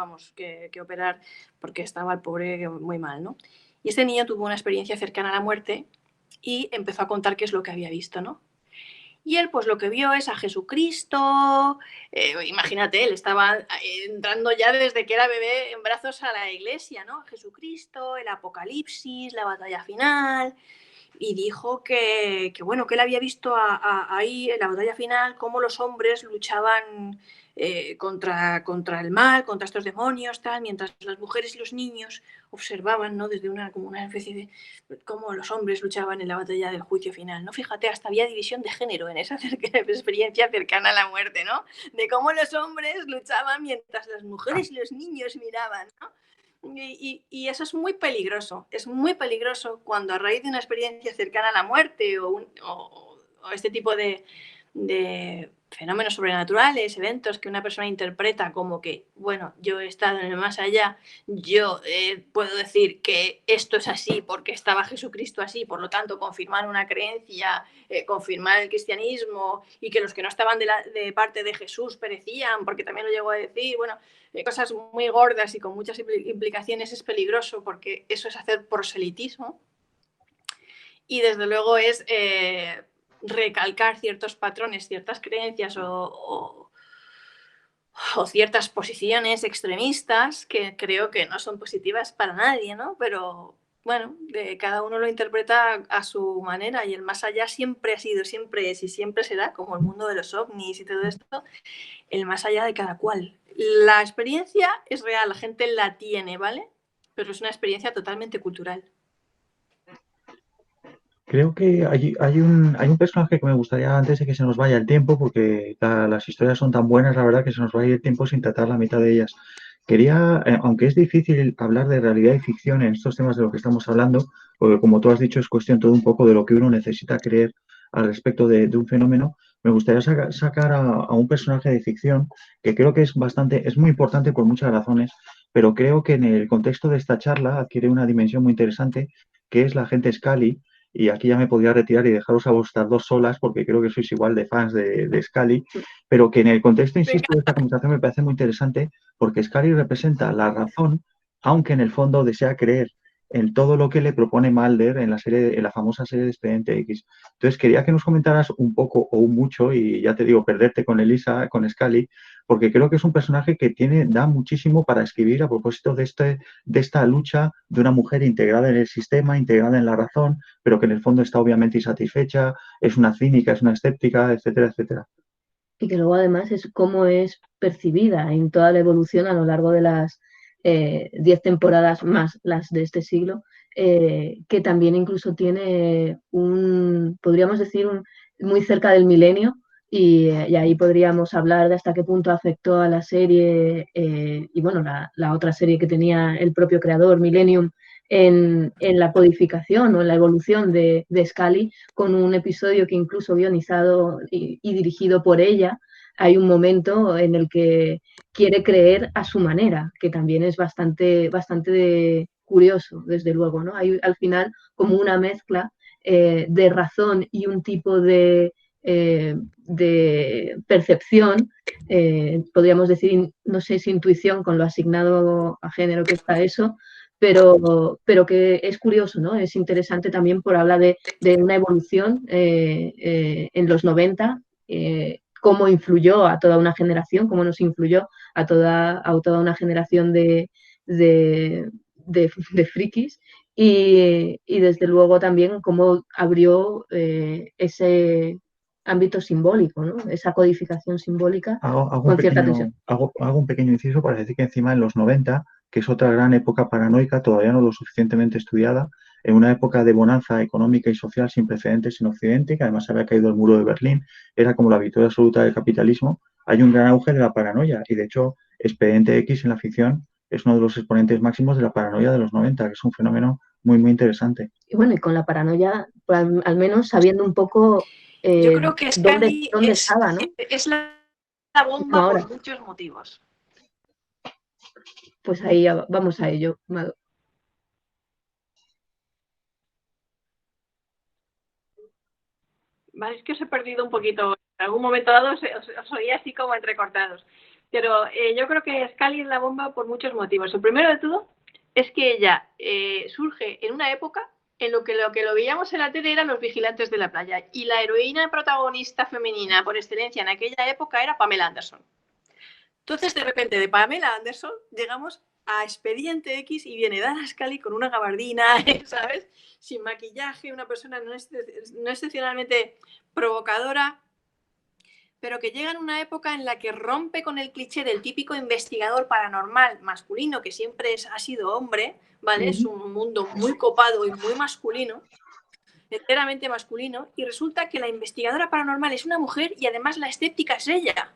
operar porque estaba el pobre muy mal, ¿no? Y este niño tuvo una experiencia cercana a la muerte y empezó a contar qué es lo que había visto, ¿no? Y él pues lo que vio es a Jesucristo, imagínate, él estaba entrando ya desde que era bebé en brazos a la iglesia, ¿no? Jesucristo, el Apocalipsis, la batalla final, y dijo bueno, que él había visto ahí en la batalla final cómo los hombres luchaban contra el mal, contra estos demonios, tal, mientras las mujeres y los niños observaban, ¿no? Desde como una especie de cómo los hombres luchaban en la batalla del juicio final, ¿no? Fíjate, hasta había división de género en esa experiencia cercana a la muerte, ¿no? De cómo los hombres luchaban mientras las mujeres y los niños miraban, ¿no? Y eso es muy peligroso cuando a raíz de una experiencia cercana a la muerte o este tipo de fenómenos sobrenaturales, eventos que una persona interpreta como que, bueno, yo he estado en el más allá, yo puedo decir que esto es así porque estaba Jesucristo así, por lo tanto confirmar una creencia, confirmar el cristianismo y que los que no estaban de parte de Jesús perecían, porque también lo llegó a decir, bueno, cosas muy gordas y con muchas implicaciones es peligroso porque eso es hacer proselitismo y desde luego es recalcar ciertos patrones, ciertas creencias o ciertas posiciones extremistas que creo que no son positivas para nadie, ¿no? Pero bueno, cada uno lo interpreta a su manera y el más allá siempre ha sido, siempre es y siempre será, como el mundo de los ovnis y todo esto, el más allá de cada cual. La experiencia es real, la gente la tiene, ¿vale? Pero es una experiencia totalmente cultural. Creo que hay un personaje que me gustaría, antes de que se nos vaya el tiempo, porque las historias son tan buenas, la verdad, que se nos va a ir el tiempo sin tratar la mitad de ellas. Quería, aunque es difícil hablar de realidad y ficción en estos temas de lo que estamos hablando, porque como tú has dicho, es cuestión todo un poco de lo que uno necesita creer al respecto de un fenómeno, me gustaría sacar a un personaje de ficción que creo que es muy importante por muchas razones, pero creo que en el contexto de esta charla adquiere una dimensión muy interesante, que es la agente Scully. Y aquí ya me podría retirar y dejaros a vosotras dos solas, porque creo que sois igual de fans de Scully, pero que en el contexto, insisto, de esta conversación me parece muy interesante, porque Scully representa la razón, aunque en el fondo desea creer en todo lo que le propone Mulder en la famosa serie de Expediente X. Entonces, quería que nos comentaras un poco o un mucho, y ya te digo, perderte con Elisa, con Scully, porque creo que es un personaje que da muchísimo para escribir a propósito de esta lucha de una mujer integrada en el sistema, integrada en la razón, pero que en el fondo está obviamente insatisfecha, es una cínica, es una escéptica, etcétera, etcétera. Y que luego además es cómo es percibida en toda la evolución a lo largo de las 10 temporadas más las de este siglo, que también incluso tiene podríamos decir, muy cerca del milenio, y ahí podríamos hablar de hasta qué punto afectó a la serie y bueno, la otra serie que tenía el propio creador, Millennium, en la codificación o en la evolución de Scully, con un episodio que incluso guionizado y dirigido por ella. Hay un momento en el que quiere creer a su manera, que también es bastante curioso, desde luego, ¿no? Hay al final como una mezcla de razón y un tipo de percepción, podríamos decir, no sé si intuición con lo asignado a género que está eso, pero que es curioso, ¿no? Es interesante también por hablar de una evolución en los 90, cómo influyó a toda una generación, cómo nos influyó a toda una generación de frikis y desde luego también cómo abrió ese ámbito simbólico, ¿no? Esa codificación simbólica con cierta tensión. Hago un pequeño inciso para decir que encima en los 90, que es otra gran época paranoica, todavía no lo suficientemente estudiada, en una época de bonanza económica y social sin precedentes en Occidente, que además había caído el muro de Berlín, era como la victoria absoluta del capitalismo, hay un gran auge de la paranoia y de hecho Expediente X en la ficción es uno de los exponentes máximos de la paranoia de los 90, que es un fenómeno muy, muy interesante. Y bueno, y con la paranoia, pues, al menos sabiendo un poco yo creo que Scully dónde estaba, ¿no? Es la bomba por muchos motivos. Pues ahí vamos a ello, Mado. Vale, es que os he perdido un poquito. En algún momento dado os oía así como entrecortados. Pero yo creo que Scully es la bomba por muchos motivos. El primero de todo es que ella surge en una época en lo que lo veíamos en la tele eran los vigilantes de la playa. Y la heroína protagonista femenina por excelencia en aquella época era Pamela Anderson. Entonces, de repente, de Pamela Anderson llegamos a Expediente X y viene Dana Scully con una gabardina, ¿sabes? Sin maquillaje, una persona no excepcionalmente provocadora, pero que llega en una época en la que rompe con el cliché del típico investigador paranormal masculino, que siempre ha sido hombre, ¿vale? Es un mundo muy copado y muy masculino, enteramente masculino, y resulta que la investigadora paranormal es una mujer y además la escéptica es ella.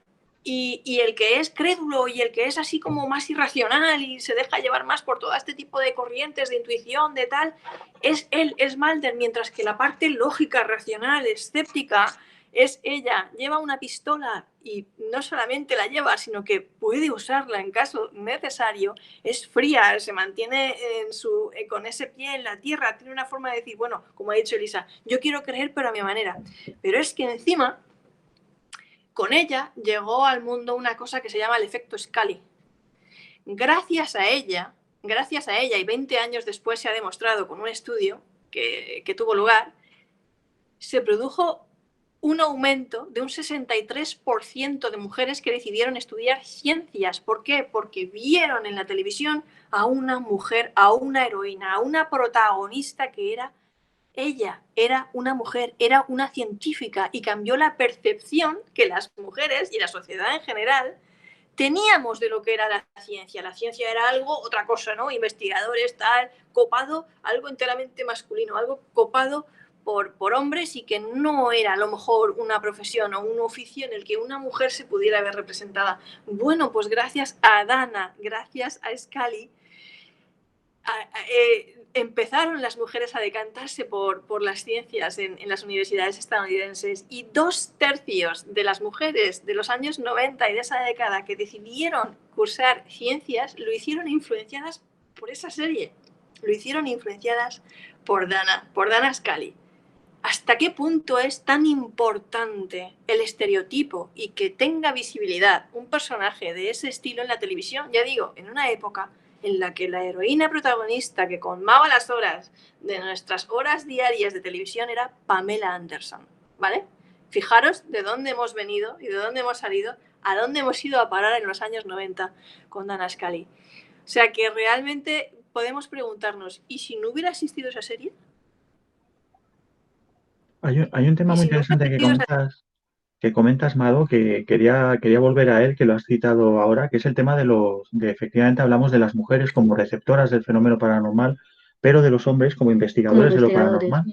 Y el que es crédulo y el que es así como más irracional y se deja llevar más por todo este tipo de corrientes de intuición, de tal, es él, es Mulder, mientras que la parte lógica, racional, escéptica, es ella. Lleva una pistola y no solamente la lleva, sino que puede usarla en caso necesario. Es fría, se mantiene con ese pie en la tierra, tiene una forma de decir, bueno, como ha dicho Elisa, yo quiero creer pero a mi manera. Pero es que encima con ella llegó al mundo una cosa que se llama el efecto Scully. Gracias a ella, y 20 años después se ha demostrado con un estudio que tuvo lugar, se produjo un aumento de un 63% de mujeres que decidieron estudiar ciencias. ¿Por qué? Porque vieron en la televisión a una mujer, a una heroína, a una protagonista que era ella, era una mujer, era una científica y cambió la percepción que las mujeres y la sociedad en general teníamos de lo que era la ciencia. La ciencia era algo, otra cosa, ¿no? Investigadores, tal, copado, algo enteramente masculino, algo copado por hombres y que no era a lo mejor una profesión o un oficio en el que una mujer se pudiera ver representada. Bueno, pues gracias a Dana, gracias a Scully, empezaron las mujeres a decantarse por las ciencias en las universidades estadounidenses y 2/3 de las mujeres de los años 90 y de esa década que decidieron cursar ciencias lo hicieron influenciadas por esa serie, lo hicieron influenciadas por Dana Scully. ¿Hasta qué punto es tan importante el estereotipo y que tenga visibilidad un personaje de ese estilo en la televisión? Ya digo, en una época en la que la heroína protagonista que colmaba las horas de nuestras horas diarias de televisión era Pamela Anderson, ¿vale? Fijaros de dónde hemos venido y de dónde hemos salido, a dónde hemos ido a parar en los años 90 con Dana Scully. O sea que realmente podemos preguntarnos, ¿y si no hubiera existido esa serie? Hay un tema muy interesante que comentas, Mado, que quería volver a él, que lo has citado ahora, que es el tema de efectivamente hablamos de las mujeres como receptoras del fenómeno paranormal, pero de los hombres como investigadores de lo paranormal.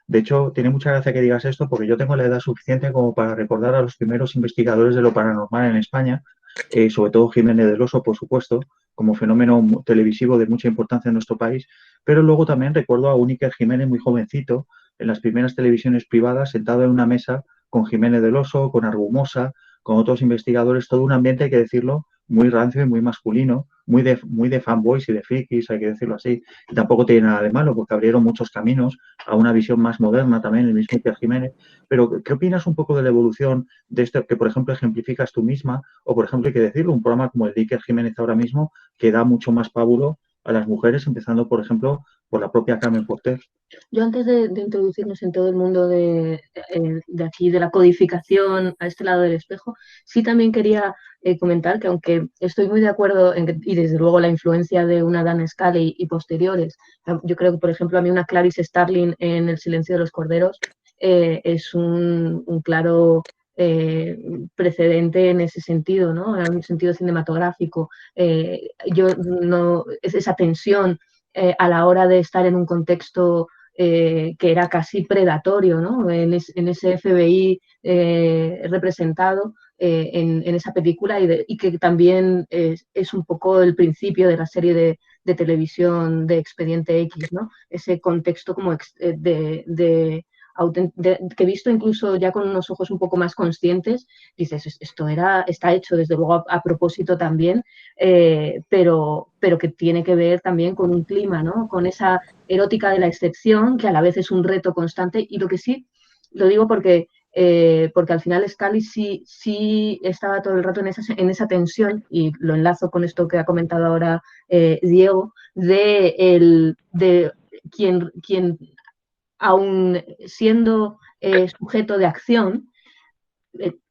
De hecho, tiene mucha gracia que digas esto porque yo tengo la edad suficiente como para recordar a los primeros investigadores de lo paranormal en España, sobre todo Jiménez del Oso, por supuesto, como fenómeno televisivo de mucha importancia en nuestro país, pero luego también recuerdo a un Iker Jiménez muy jovencito, en las primeras televisiones privadas, sentado en una mesa con Jiménez del Oso, con Argumosa, con otros investigadores, todo un ambiente, hay que decirlo, muy rancio y muy masculino, muy de fanboys y de frikis, hay que decirlo así. Y tampoco tiene nada de malo, porque abrieron muchos caminos a una visión más moderna también, el mismo Iker Jiménez. Pero, ¿qué opinas un poco de la evolución de esto que, por ejemplo, ejemplificas tú misma? O, por ejemplo, hay que decirlo, un programa como el de Iker Jiménez ahora mismo, que da mucho más pábulo a las mujeres, empezando, por ejemplo, por la propia Carmen Porter. Yo antes de introducirnos en todo el mundo de aquí, de la codificación a este lado del espejo, sí también quería comentar que aunque estoy muy de acuerdo y desde luego la influencia de una Dana Scully y posteriores, yo creo que por ejemplo a mí una Clarice Starling en El silencio de los corderos es un claro precedente en ese sentido, ¿no? En un sentido cinematográfico. Es esa tensión a la hora de estar en un contexto que era casi predatorio, ¿no? En ese FBI representado en esa película y que también es un poco el principio de la serie de televisión de Expediente X, ¿no? Ese contexto como que visto incluso ya con unos ojos un poco más conscientes, dices, esto está hecho desde luego a propósito también, pero que tiene que ver también con un clima, ¿no? Con esa erótica de la excepción, que a la vez es un reto constante, y lo que sí, lo digo porque al final Scully sí estaba todo el rato en esa tensión, y lo enlazo con esto que ha comentado ahora Diego, de quien aun siendo sujeto de acción,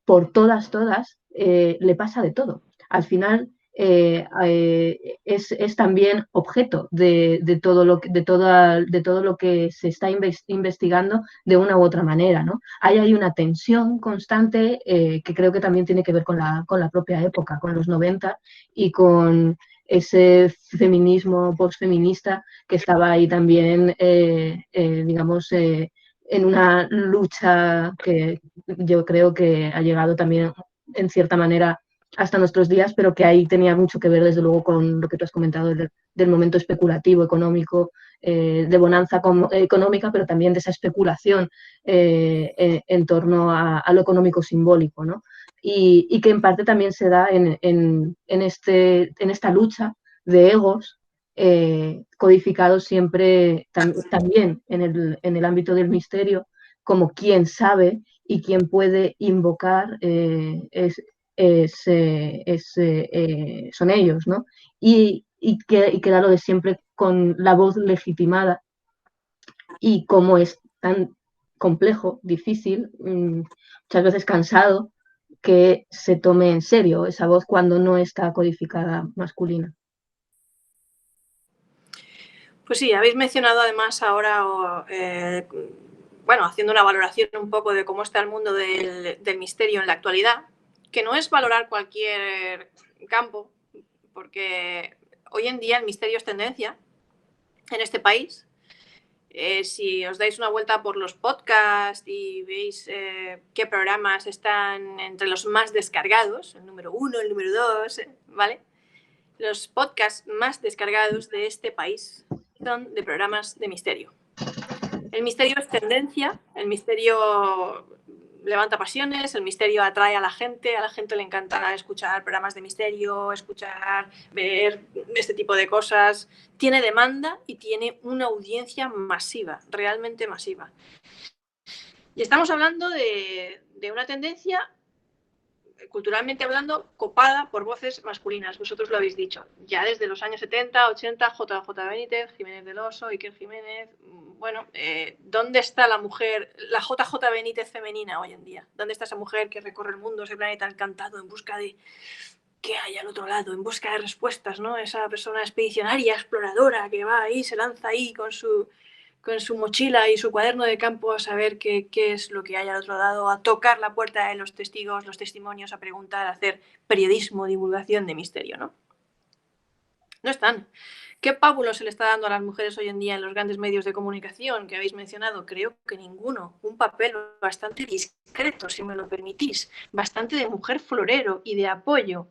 por todas, le pasa de todo. Al final es también objeto de todo lo que se está investigando de una u otra manera, ¿no? Hay una tensión constante que creo que también tiene que ver con la propia época, con los 90 y con ese feminismo postfeminista que estaba ahí también, digamos, en una lucha que yo creo que ha llegado también en cierta manera hasta nuestros días, pero que ahí tenía mucho que ver desde luego con lo que tú has comentado del momento especulativo económico, de bonanza económica, pero también de esa especulación en torno a lo económico simbólico, ¿no? Y que en parte también se da en esta lucha de egos codificados siempre también en el ámbito del misterio, como quien sabe y quien puede invocar son ellos, ¿no? Y queda lo de siempre con la voz legitimada, y como es tan complejo, difícil, muchas veces cansado, que se tome en serio esa voz cuando no está codificada masculina. Pues sí, habéis mencionado además ahora, bueno, haciendo una valoración un poco de cómo está el mundo del misterio en la actualidad, que no es valorar cualquier campo, porque hoy en día el misterio es tendencia en este país. Si os dais una vuelta por los podcasts y veis qué programas están entre los más descargados, el número 1, el número 2, ¿vale? Los podcasts más descargados de este país son de programas de misterio. El misterio es tendencia, el misterio levanta pasiones, el misterio atrae a la gente le encanta escuchar programas de misterio, ver este tipo de cosas. Tiene demanda y tiene una audiencia masiva, realmente masiva. Y estamos hablando de una tendencia, culturalmente hablando, copada por voces masculinas. Vosotros lo habéis dicho. Ya desde los años 70, 80, JJ Benítez, Jiménez del Oso, Iker Jiménez. Bueno, ¿dónde está la mujer, la JJ Benítez femenina hoy en día? ¿Dónde está esa mujer que recorre el mundo, ese planeta encantado, en busca de qué hay al otro lado, en busca de respuestas, ¿no? Esa persona expedicionaria, exploradora, que va ahí, se lanza ahí con su mochila y su cuaderno de campo a saber qué es lo que hay al otro lado, a tocar la puerta de los testigos, los testimonios, a preguntar, a hacer periodismo, divulgación de misterio, ¿no? No están. ¿Qué pábulo se le está dando a las mujeres hoy en día en los grandes medios de comunicación que habéis mencionado? Creo que ninguno. Un papel bastante discreto, si me lo permitís, bastante de mujer florero y de apoyo,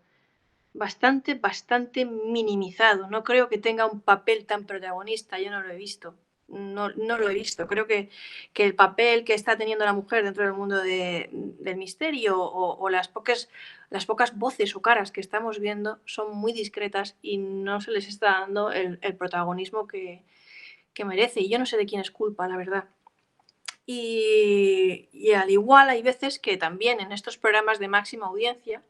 bastante minimizado. No creo que tenga un papel tan protagonista, yo no lo he visto. No lo he visto. Creo que el papel que está teniendo la mujer dentro del mundo del misterio o las pocas voces o caras que estamos viendo son muy discretas y no se les está dando el protagonismo que merece. Y yo no sé de quién es culpa, la verdad. Y al igual hay veces que también en estos programas de máxima audiencia,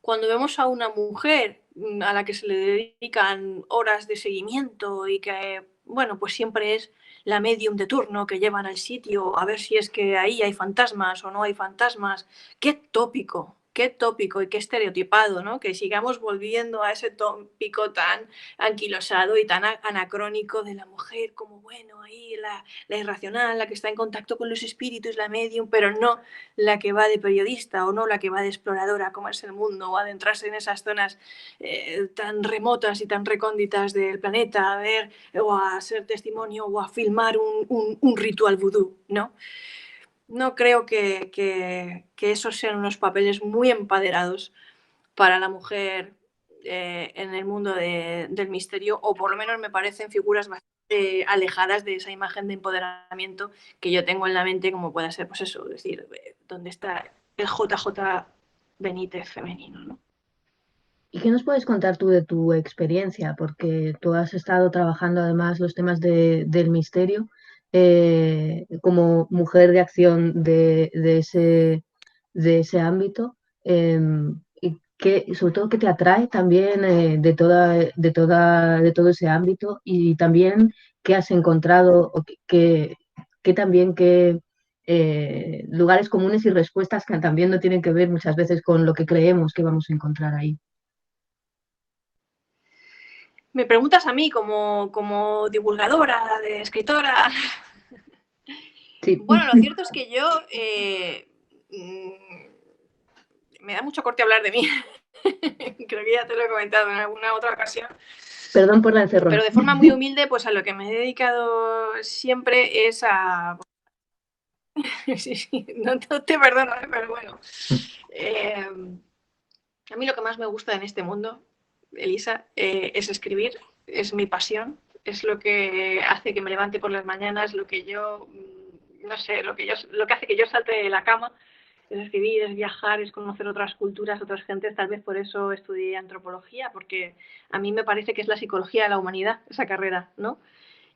cuando vemos a una mujer a la que se le dedican horas de seguimiento y que, bueno, pues siempre es la medium de turno que llevan al sitio a ver si es que ahí hay fantasmas o no hay fantasmas. Qué tópico y qué estereotipado, ¿no? Que sigamos volviendo a ese tópico tan anquilosado y tan anacrónico de la mujer como, bueno, ahí la irracional, la que está en contacto con los espíritus, la medium, pero no la que va de periodista o no la que va de exploradora como es el mundo o adentrarse en esas zonas tan remotas y tan recónditas del planeta a ver o a ser testimonio o a filmar un ritual vudú, ¿no? No creo que esos sean unos papeles muy empoderados para la mujer en el mundo del misterio, o por lo menos me parecen figuras bastante alejadas de esa imagen de empoderamiento que yo tengo en la mente, como pueda ser, pues eso, es decir, ¿dónde está el JJ Benítez femenino, ¿no? ¿Y qué nos puedes contar tú de tu experiencia? Porque tú has estado trabajando además los temas del misterio como mujer de acción de ese ámbito. Y sobre todo, ¿qué te atrae también de todo ese ámbito? Y también, ¿qué has encontrado o lugares comunes y respuestas que también no tienen que ver muchas veces con lo que creemos que vamos a encontrar ahí? Me preguntas a mí como divulgadora, de escritora. Sí. Bueno, lo cierto es que yo me da mucho corte hablar de mí. Creo que ya te lo he comentado en alguna otra ocasión. Perdón por la encerrona. Pero de forma muy humilde, pues a lo que me he dedicado siempre es a... sí, sí, no te perdono, pero bueno. A mí lo que más me gusta en este mundo, Elisa, es escribir, es mi pasión, es lo que hace que me levante por las mañanas, lo que yo, no sé, lo que hace que yo salte de la cama, es escribir, es viajar, es conocer otras culturas, otras gentes, tal vez por eso estudié antropología, porque a mí me parece que es la psicología de la humanidad, esa carrera, ¿no?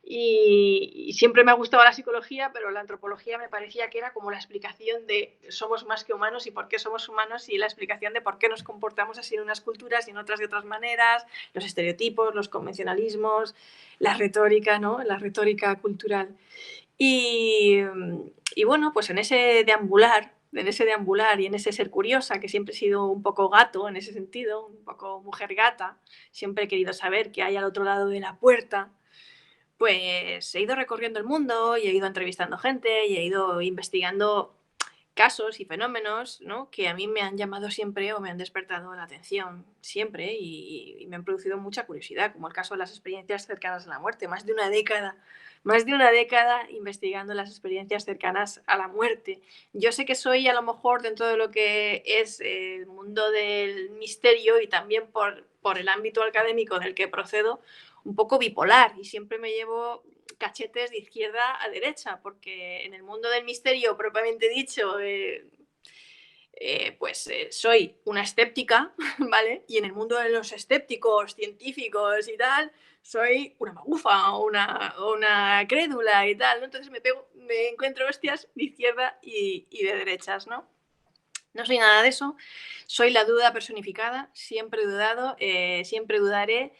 Y siempre me ha gustado la psicología, pero la antropología me parecía que era como la explicación de somos más que humanos y por qué somos humanos y la explicación de por qué nos comportamos así en unas culturas y en otras de otras maneras, los estereotipos, los convencionalismos, la retórica, ¿no? La retórica cultural. Y, y bueno, pues en ese deambular y en ese ser curiosa, que siempre he sido un poco gato en ese sentido, un poco mujer gata, siempre he querido saber qué hay al otro lado de la puerta, pues he ido recorriendo el mundo y he ido entrevistando gente y he ido investigando casos y fenómenos, ¿no? Que a mí me han llamado siempre o me han despertado la atención siempre y me han producido mucha curiosidad, como el caso de las experiencias cercanas a la muerte, más de una década investigando las experiencias cercanas a la muerte. Yo sé que soy a lo mejor dentro de lo que es el mundo del misterio y también por el ámbito académico del que procedo, un poco bipolar y siempre me llevo cachetes de izquierda a derecha, porque en el mundo del misterio propiamente dicho, soy una escéptica, ¿vale? Y en el mundo de los escépticos, científicos y tal, soy una magufa o una crédula y tal, ¿no? Entonces me encuentro hostias de izquierda y de derechas, ¿no? No soy nada de eso, soy la duda personificada, siempre he dudado, siempre dudaré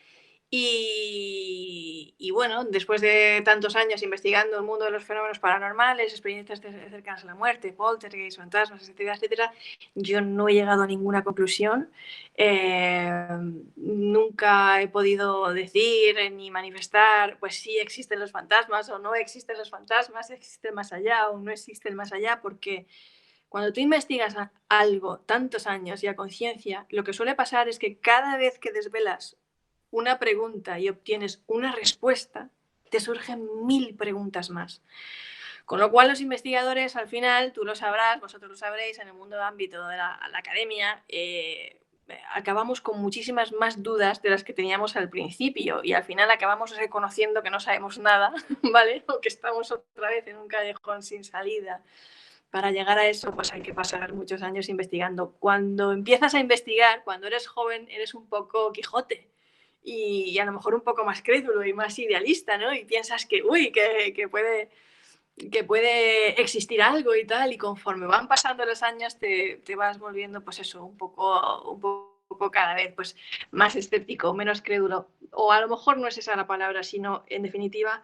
y bueno, después de tantos años investigando el mundo de los fenómenos paranormales, experiencias cercanas a la muerte, poltergeist, fantasmas, etcétera, etcétera, yo no he llegado a ninguna conclusión. Eh, Nunca he podido decir ni manifestar, pues sí existen los fantasmas o no existen los fantasmas, existe el más allá o no existe el más allá, porque cuando tú investigas algo tantos años y a conciencia, lo que suele pasar es que cada vez que desvelas una pregunta y obtienes una respuesta, te surgen 1000 preguntas más. Con lo cual los investigadores, al final, tú lo sabrás, vosotros lo sabréis, en el mundo de ámbito de la academia, acabamos con muchísimas más dudas de las que teníamos al principio y al final acabamos reconociendo que no sabemos nada, ¿vale? O que estamos otra vez en un callejón sin salida. Para llegar a eso, pues hay que pasar muchos años investigando. Cuando empiezas a investigar, cuando eres joven, eres un poco Quijote y a lo mejor un poco más crédulo y más idealista, ¿no? Y piensas que, uy, que puede existir algo y tal, y conforme van pasando los años te vas volviendo, pues eso, un poco poco cada vez pues más escéptico, menos crédulo, o a lo mejor no es esa la palabra, sino en definitiva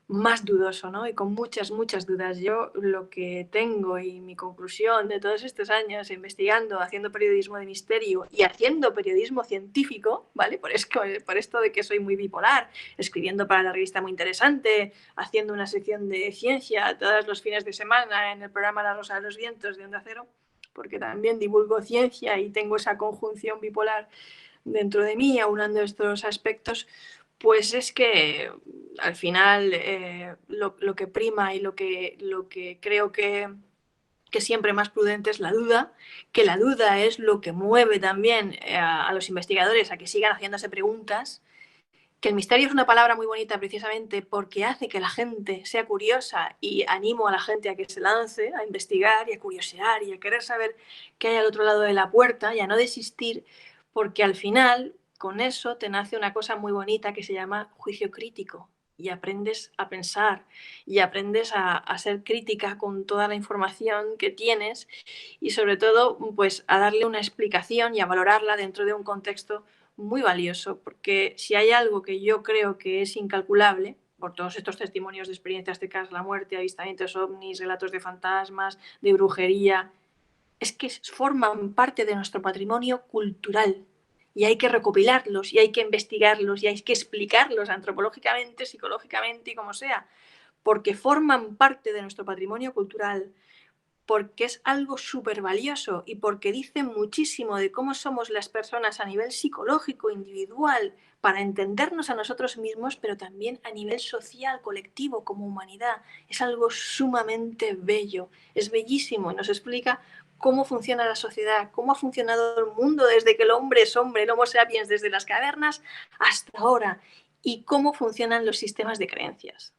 más dudoso, ¿no? Y con muchas, muchas dudas. Yo lo que tengo y mi conclusión de todos estos años investigando, haciendo periodismo de misterio y haciendo periodismo científico, ¿vale? Por esto de que soy muy bipolar, escribiendo para la revista Muy Interesante, haciendo una sección de ciencia todos los fines de semana en el programa La Rosa de los Vientos de Onda Cero, porque también divulgo ciencia y tengo esa conjunción bipolar dentro de mí, aunando estos aspectos, pues es que al final lo que prima y lo que creo que siempre más prudente es la duda, que la duda es lo que mueve también a los investigadores a que sigan haciéndose preguntas, que el misterio es una palabra muy bonita precisamente porque hace que la gente sea curiosa y animo a la gente a que se lance a investigar y a curiosear y a querer saber qué hay al otro lado de la puerta y a no desistir, porque al final con eso te nace una cosa muy bonita que se llama juicio crítico y aprendes a pensar y aprendes a ser crítica con toda la información que tienes y sobre todo pues a darle una explicación y a valorarla dentro de un contexto muy valioso, porque si hay algo que yo creo que es incalculable, por todos estos testimonios de experiencias cercanas a la muerte, avistamientos ovnis, relatos de fantasmas, de brujería, es que forman parte de nuestro patrimonio cultural y hay que recopilarlos y hay que investigarlos y hay que explicarlos antropológicamente, psicológicamente y como sea, porque forman parte de nuestro patrimonio cultural, porque es algo súper valioso y porque dice muchísimo de cómo somos las personas a nivel psicológico, individual, para entendernos a nosotros mismos, pero también a nivel social, colectivo, como humanidad. Es algo sumamente bello, es bellísimo y nos explica cómo funciona la sociedad, cómo ha funcionado el mundo desde que el hombre es hombre, el Homo sapiens, desde las cavernas hasta ahora, y cómo funcionan los sistemas de creencias.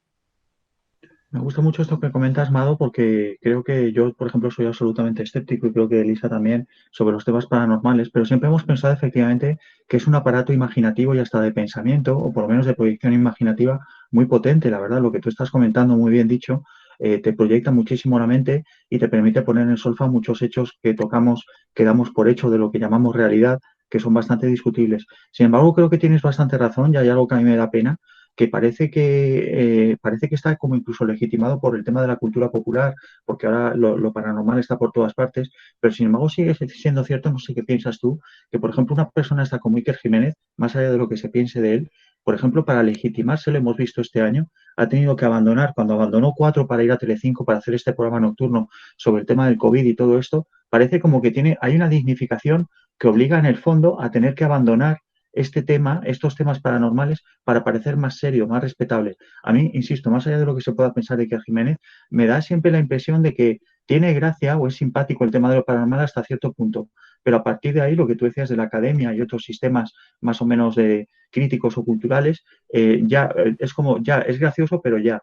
Me gusta mucho esto que comentas, Mado, porque creo que yo, por ejemplo, soy absolutamente escéptico y creo que Elisa también sobre los temas paranormales, pero siempre hemos pensado efectivamente que es un aparato imaginativo y hasta de pensamiento, o por lo menos de proyección imaginativa, muy potente, la verdad. Lo que tú estás comentando, muy bien dicho, te proyecta muchísimo la mente y te permite poner en solfa muchos hechos que tocamos, que damos por hecho de lo que llamamos realidad, que son bastante discutibles. Sin embargo, creo que tienes bastante razón y hay algo que a mí me da pena que parece que está como incluso legitimado por el tema de la cultura popular, porque ahora lo paranormal está por todas partes, pero sin embargo sigue siendo cierto, no sé qué piensas tú, que por ejemplo una persona está como Iker Jiménez, más allá de lo que se piense de él, por ejemplo, para legitimarse, lo hemos visto este año, ha tenido que abandonar, cuando abandonó 4 para ir a Telecinco para hacer este programa nocturno sobre el tema del COVID y todo esto, parece como que hay una dignificación que obliga en el fondo a tener que abandonar este tema, estos temas paranormales, para parecer más serio, más respetable. A mí, insisto, más allá de lo que se pueda pensar de Iker Jiménez, me da siempre la impresión de que tiene gracia o es simpático el tema de lo paranormal hasta cierto punto. Pero a partir de ahí, lo que tú decías de la academia y otros sistemas más o menos de críticos o culturales, es como, ya, es gracioso, pero ya.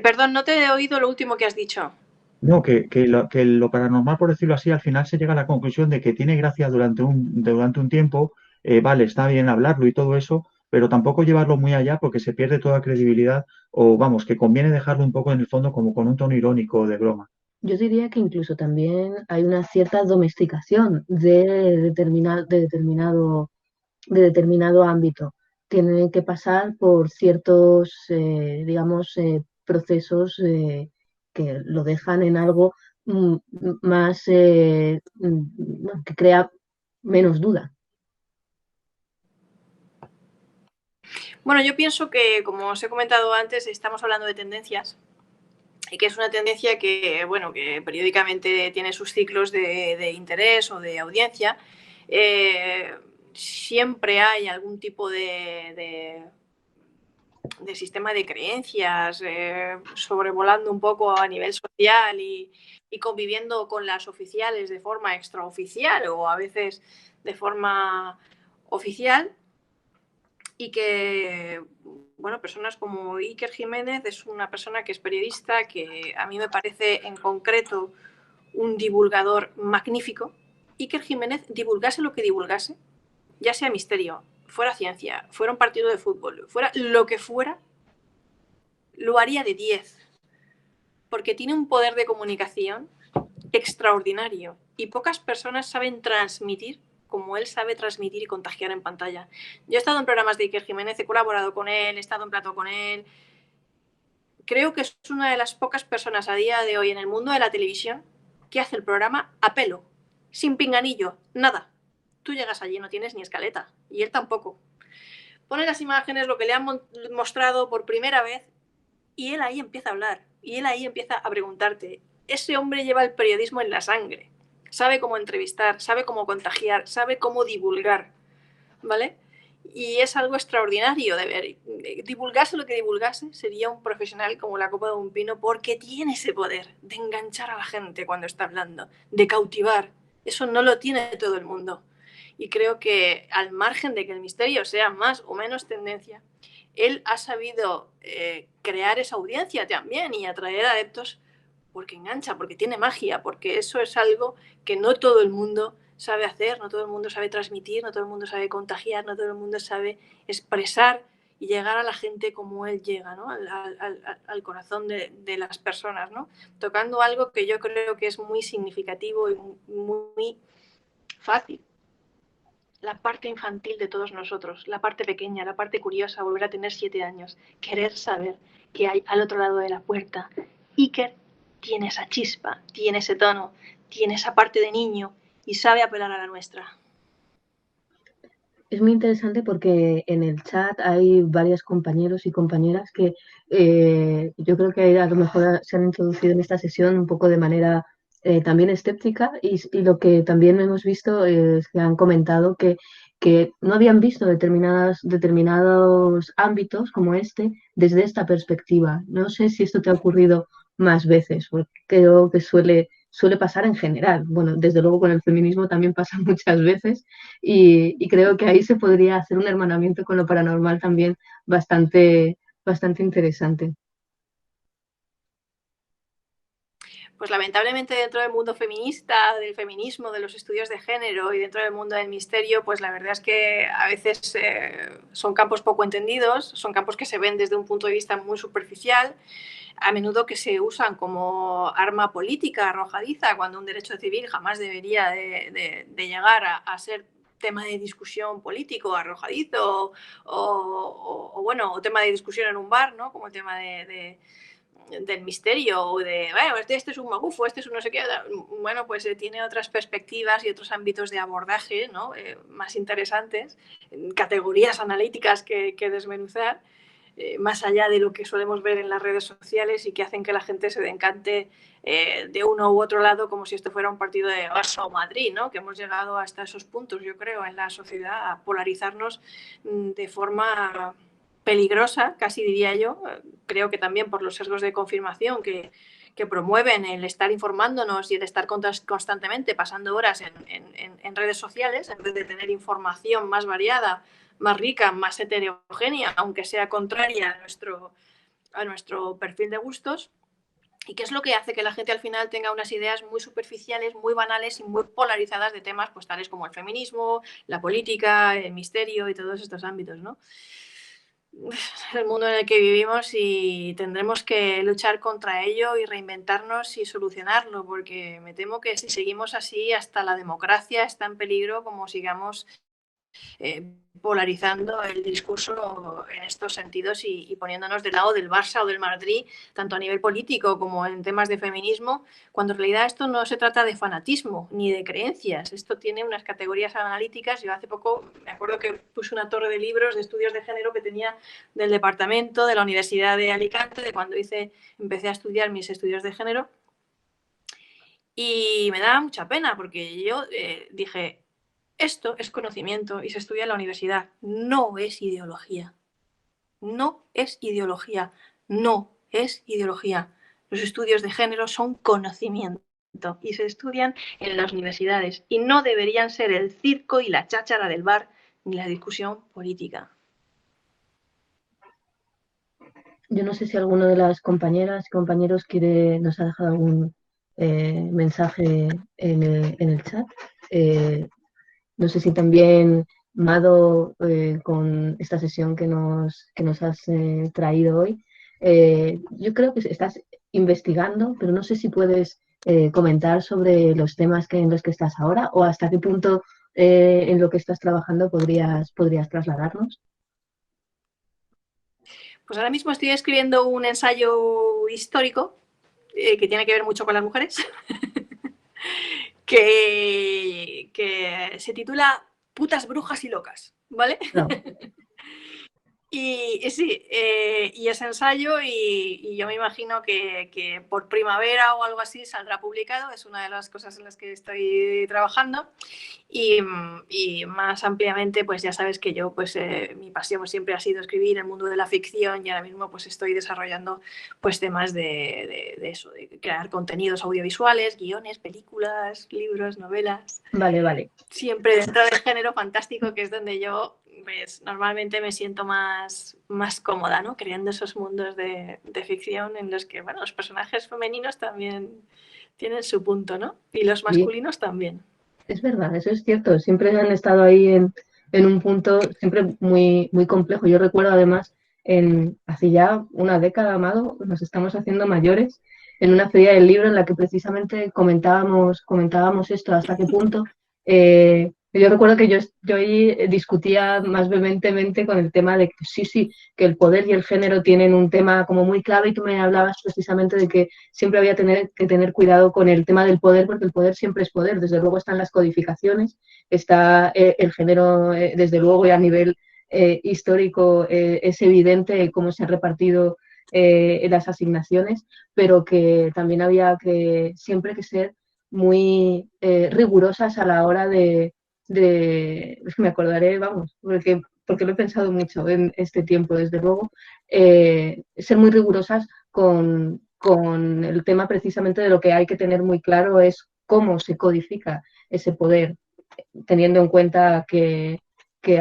Perdón, no te he oído lo último que has dicho. No, que lo paranormal, por decirlo así, al final se llega a la conclusión de que tiene gracia durante un tiempo, vale, está bien hablarlo y todo eso, pero tampoco llevarlo muy allá porque se pierde toda credibilidad o vamos, que conviene dejarlo un poco en el fondo como con un tono irónico o de broma. Yo diría que incluso también hay una cierta domesticación de determinado ámbito. Tiene que pasar por ciertos, digamos, procesos que lo dejan en algo más que crea menos duda. Bueno, yo pienso que, como os he comentado antes, estamos hablando de tendencias y que es una tendencia que, bueno, que periódicamente tiene sus ciclos de interés o de audiencia. Siempre hay algún tipo de sistema de creencias sobrevolando un poco a nivel social y conviviendo con las oficiales de forma extraoficial o a veces de forma oficial y que, bueno, personas como Iker Jiménez es una persona que es periodista, que a mí me parece en concreto un divulgador magnífico. Iker Jiménez divulgase lo que divulgase, ya sea misterio, fuera ciencia, fuera un partido de fútbol, fuera lo que fuera, lo haría de 10. porque tiene un poder de comunicación extraordinario y pocas personas saben transmitir como él sabe transmitir y contagiar en pantalla. Yo he estado en programas de Iker Jiménez, he colaborado con él, he estado en plató con él. Creo que es una de las pocas personas a día de hoy en el mundo de la televisión que hace el programa a pelo, sin pinganillo, nada. Tú llegas allí, no tienes ni escaleta, y él tampoco. Pone las imágenes, lo que le han mostrado por primera vez, y él ahí empieza a hablar, y él ahí empieza a preguntarte. Ese hombre lleva el periodismo en la sangre. Sabe cómo entrevistar, sabe cómo contagiar, sabe cómo divulgar, ¿vale? Y es algo extraordinario de ver. Divulgase lo que divulgase, sería un profesional como la copa de un pino, porque tiene ese poder de enganchar a la gente cuando está hablando, de cautivar. Eso no lo tiene todo el mundo. Y creo que al margen de que el misterio sea más o menos tendencia, él ha sabido crear esa audiencia también y atraer adeptos porque engancha, porque tiene magia, porque eso es algo que no todo el mundo sabe hacer, no todo el mundo sabe transmitir, no todo el mundo sabe contagiar, no todo el mundo sabe expresar y llegar a la gente como él llega, ¿no? al corazón de las personas, ¿no? Tocando algo que yo creo que es muy significativo y muy fácil. La parte infantil de todos nosotros, la parte pequeña, la parte curiosa, volver a tener 7 años, querer saber qué hay al otro lado de la puerta. Iker tiene esa chispa, tiene ese tono, tiene esa parte de niño y sabe apelar a la nuestra. Es muy interesante porque en el chat hay varios compañeros y compañeras que yo creo que a lo mejor se han introducido en esta sesión un poco de manera también escéptica y lo que también hemos visto es que han comentado que no habían visto determinados ámbitos como este desde esta perspectiva. No sé si esto te ha ocurrido más veces, porque creo que suele pasar en general. Bueno, desde luego con el feminismo también pasa muchas veces y creo que ahí se podría hacer un hermanamiento con lo paranormal también bastante interesante. Pues lamentablemente dentro del mundo feminista, del feminismo, de los estudios de género y dentro del mundo del misterio, pues la verdad es que a veces son campos poco entendidos, son campos que se ven desde un punto de vista muy superficial, a menudo que se usan como arma política arrojadiza, cuando un derecho civil jamás debería de llegar a ser tema de discusión político arrojadizo o bueno, o tema de discusión en un bar, ¿no? Como el tema del misterio o de, bueno, este es un magufo, este es un no sé qué. Bueno, pues tiene otras perspectivas y otros ámbitos de abordaje, ¿no? Más interesantes, categorías analíticas que desmenuzar, más allá de lo que solemos ver en las redes sociales y que hacen que la gente se dencante de uno u otro lado como si esto fuera un partido de Barça o Madrid, ¿no? Que hemos llegado hasta esos puntos, yo creo, en la sociedad a polarizarnos de forma peligrosa, casi diría yo. Creo que también por los sesgos de confirmación que promueven el estar informándonos y el estar constantemente pasando horas en redes sociales, en vez de tener información más variada, más rica, más heterogénea, aunque sea contraria a nuestro perfil de gustos. ¿Y qué es lo que hace que la gente al final tenga unas ideas muy superficiales, muy banales y muy polarizadas de temas pues tales como el feminismo, la política, el misterio y todos estos ámbitos, ¿no? El mundo en el que vivimos y tendremos que luchar contra ello y reinventarnos y solucionarlo, porque me temo que si seguimos así, hasta la democracia está en peligro como sigamos polarizando el discurso en estos sentidos y poniéndonos del lado del Barça o del Madrid, tanto a nivel político como en temas de feminismo, cuando en realidad esto no se trata de fanatismo ni de creencias, esto tiene unas categorías analíticas. Yo hace poco me acuerdo que puse una torre de libros de estudios de género que tenía del departamento de la Universidad de Alicante, de cuando empecé a estudiar mis estudios de género, y me daba mucha pena porque yo dije, esto es conocimiento y se estudia en la universidad. No es ideología. No es ideología. No es ideología. Los estudios de género son conocimiento y se estudian en las universidades y no deberían ser el circo y la cháchara del bar ni la discusión política. Yo no sé si alguno de las compañeras y compañeros nos ha dejado algún mensaje en el chat. No sé si también, Mado, con esta sesión que nos has traído hoy, yo creo que estás investigando, pero no sé si puedes comentar sobre los temas en los que estás ahora o hasta qué punto en lo que estás trabajando podrías trasladarnos. Pues ahora mismo estoy escribiendo un ensayo histórico que tiene que ver mucho con las mujeres, que se titula Putas, brujas y locas, ¿vale? No. Y sí, y ese ensayo, y yo me imagino que por primavera o algo así saldrá publicado, es una de las cosas en las que estoy trabajando. Y más ampliamente, pues ya sabes que yo, pues mi pasión siempre ha sido escribir el mundo de la ficción, y ahora mismo pues estoy desarrollando pues temas de eso, de crear contenidos audiovisuales, guiones, películas, libros, novelas. Vale. Siempre dentro del género fantástico, que es donde yo pues, normalmente me siento más cómoda, ¿no? Creando esos mundos de ficción en los que, bueno, los personajes femeninos también tienen su punto, ¿no? Y los masculinos también. Es verdad, eso es cierto. Siempre han estado ahí en un punto siempre muy, muy complejo. Yo recuerdo además, hace ya una década, Amado, nos estamos haciendo mayores, en una feria del libro en la que precisamente comentábamos esto, hasta qué punto. Yo recuerdo que yo ahí discutía más vehementemente con el tema de que sí, que el poder y el género tienen un tema como muy clave, y tú me hablabas precisamente de que siempre había que tener cuidado con el tema del poder, porque el poder siempre es poder. Desde luego están las codificaciones, está el género, desde luego, y a nivel histórico es evidente cómo se han repartido las asignaciones, pero que también había que siempre que ser muy rigurosas a la hora me acordaré, vamos, porque lo he pensado mucho en este tiempo, desde luego, ser muy rigurosas con el tema precisamente de lo que hay que tener muy claro es cómo se codifica ese poder, teniendo en cuenta que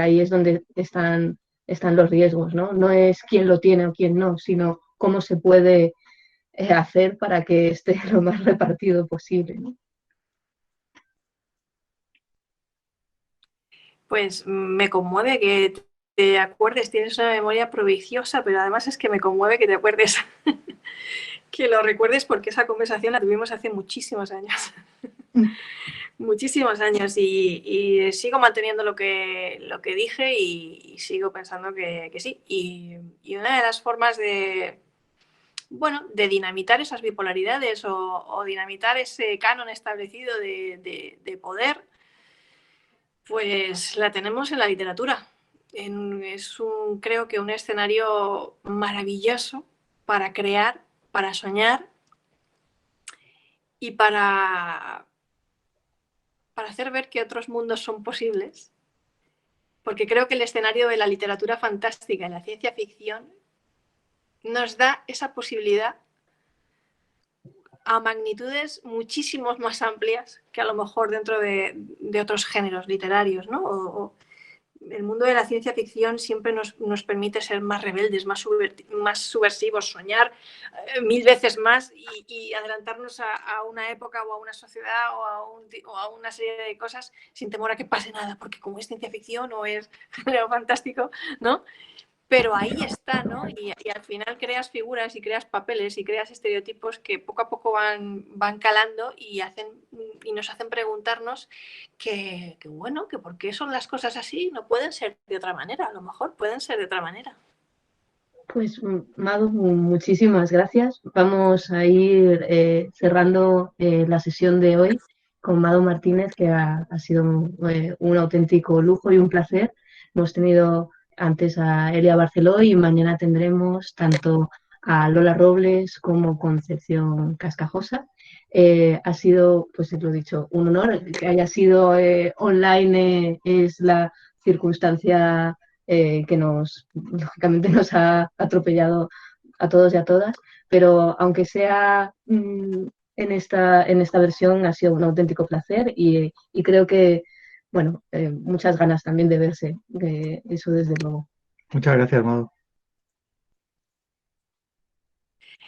ahí es donde están los riesgos, ¿no? No es quién lo tiene o quién no, sino cómo se puede hacer para que esté lo más repartido posible, ¿no? Pues me conmueve que te acuerdes, tienes una memoria prodigiosa, pero además es que me conmueve que te acuerdes, que lo recuerdes, porque esa conversación la tuvimos hace muchísimos años. Muchísimos años, y sigo manteniendo lo que dije, y sigo pensando que sí. Y una de las formas de dinamitar esas bipolaridades o dinamitar ese canon establecido de poder, pues la tenemos en la literatura. Creo que un escenario maravilloso para crear, para soñar y para hacer ver que otros mundos son posibles, porque creo que el escenario de la literatura fantástica y la ciencia ficción nos da esa posibilidad a magnitudes muchísimo más amplias que a lo mejor dentro de otros géneros literarios, ¿no? El mundo de la ciencia ficción siempre nos permite ser más rebeldes, más subversivos, soñar 1000 veces más, y adelantarnos a una época o a una sociedad o a una serie de cosas sin temor a que pase nada, porque como es ciencia ficción o es género fantástico, ¿no? Pero ahí está, ¿no? Y al final creas figuras y creas papeles y creas estereotipos que poco a poco van calando y nos hacen preguntarnos que por qué son las cosas así, no pueden ser de otra manera, a lo mejor pueden ser de otra manera. Pues, Mado, muchísimas gracias. Vamos a ir cerrando la sesión de hoy con Mado Martínez, que ha sido un auténtico lujo y un placer. Hemos tenido antes a Elia Barceló, y mañana tendremos tanto a Lola Robles como Concepción Cascajosa. Ha sido, pues lo he dicho, un honor. Que haya sido online es la circunstancia que lógicamente nos ha atropellado a todos y a todas, pero aunque sea en esta versión, ha sido un auténtico placer, y creo que, bueno, muchas ganas también de verse, eso desde luego. Muchas gracias, Mado.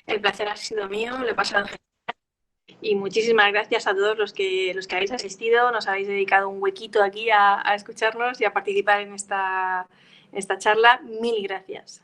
El placer ha sido mío, lo he pasado genial. Y muchísimas gracias a todos los que habéis asistido, nos habéis dedicado un huequito aquí a escucharnos y a participar en esta charla. Mil gracias.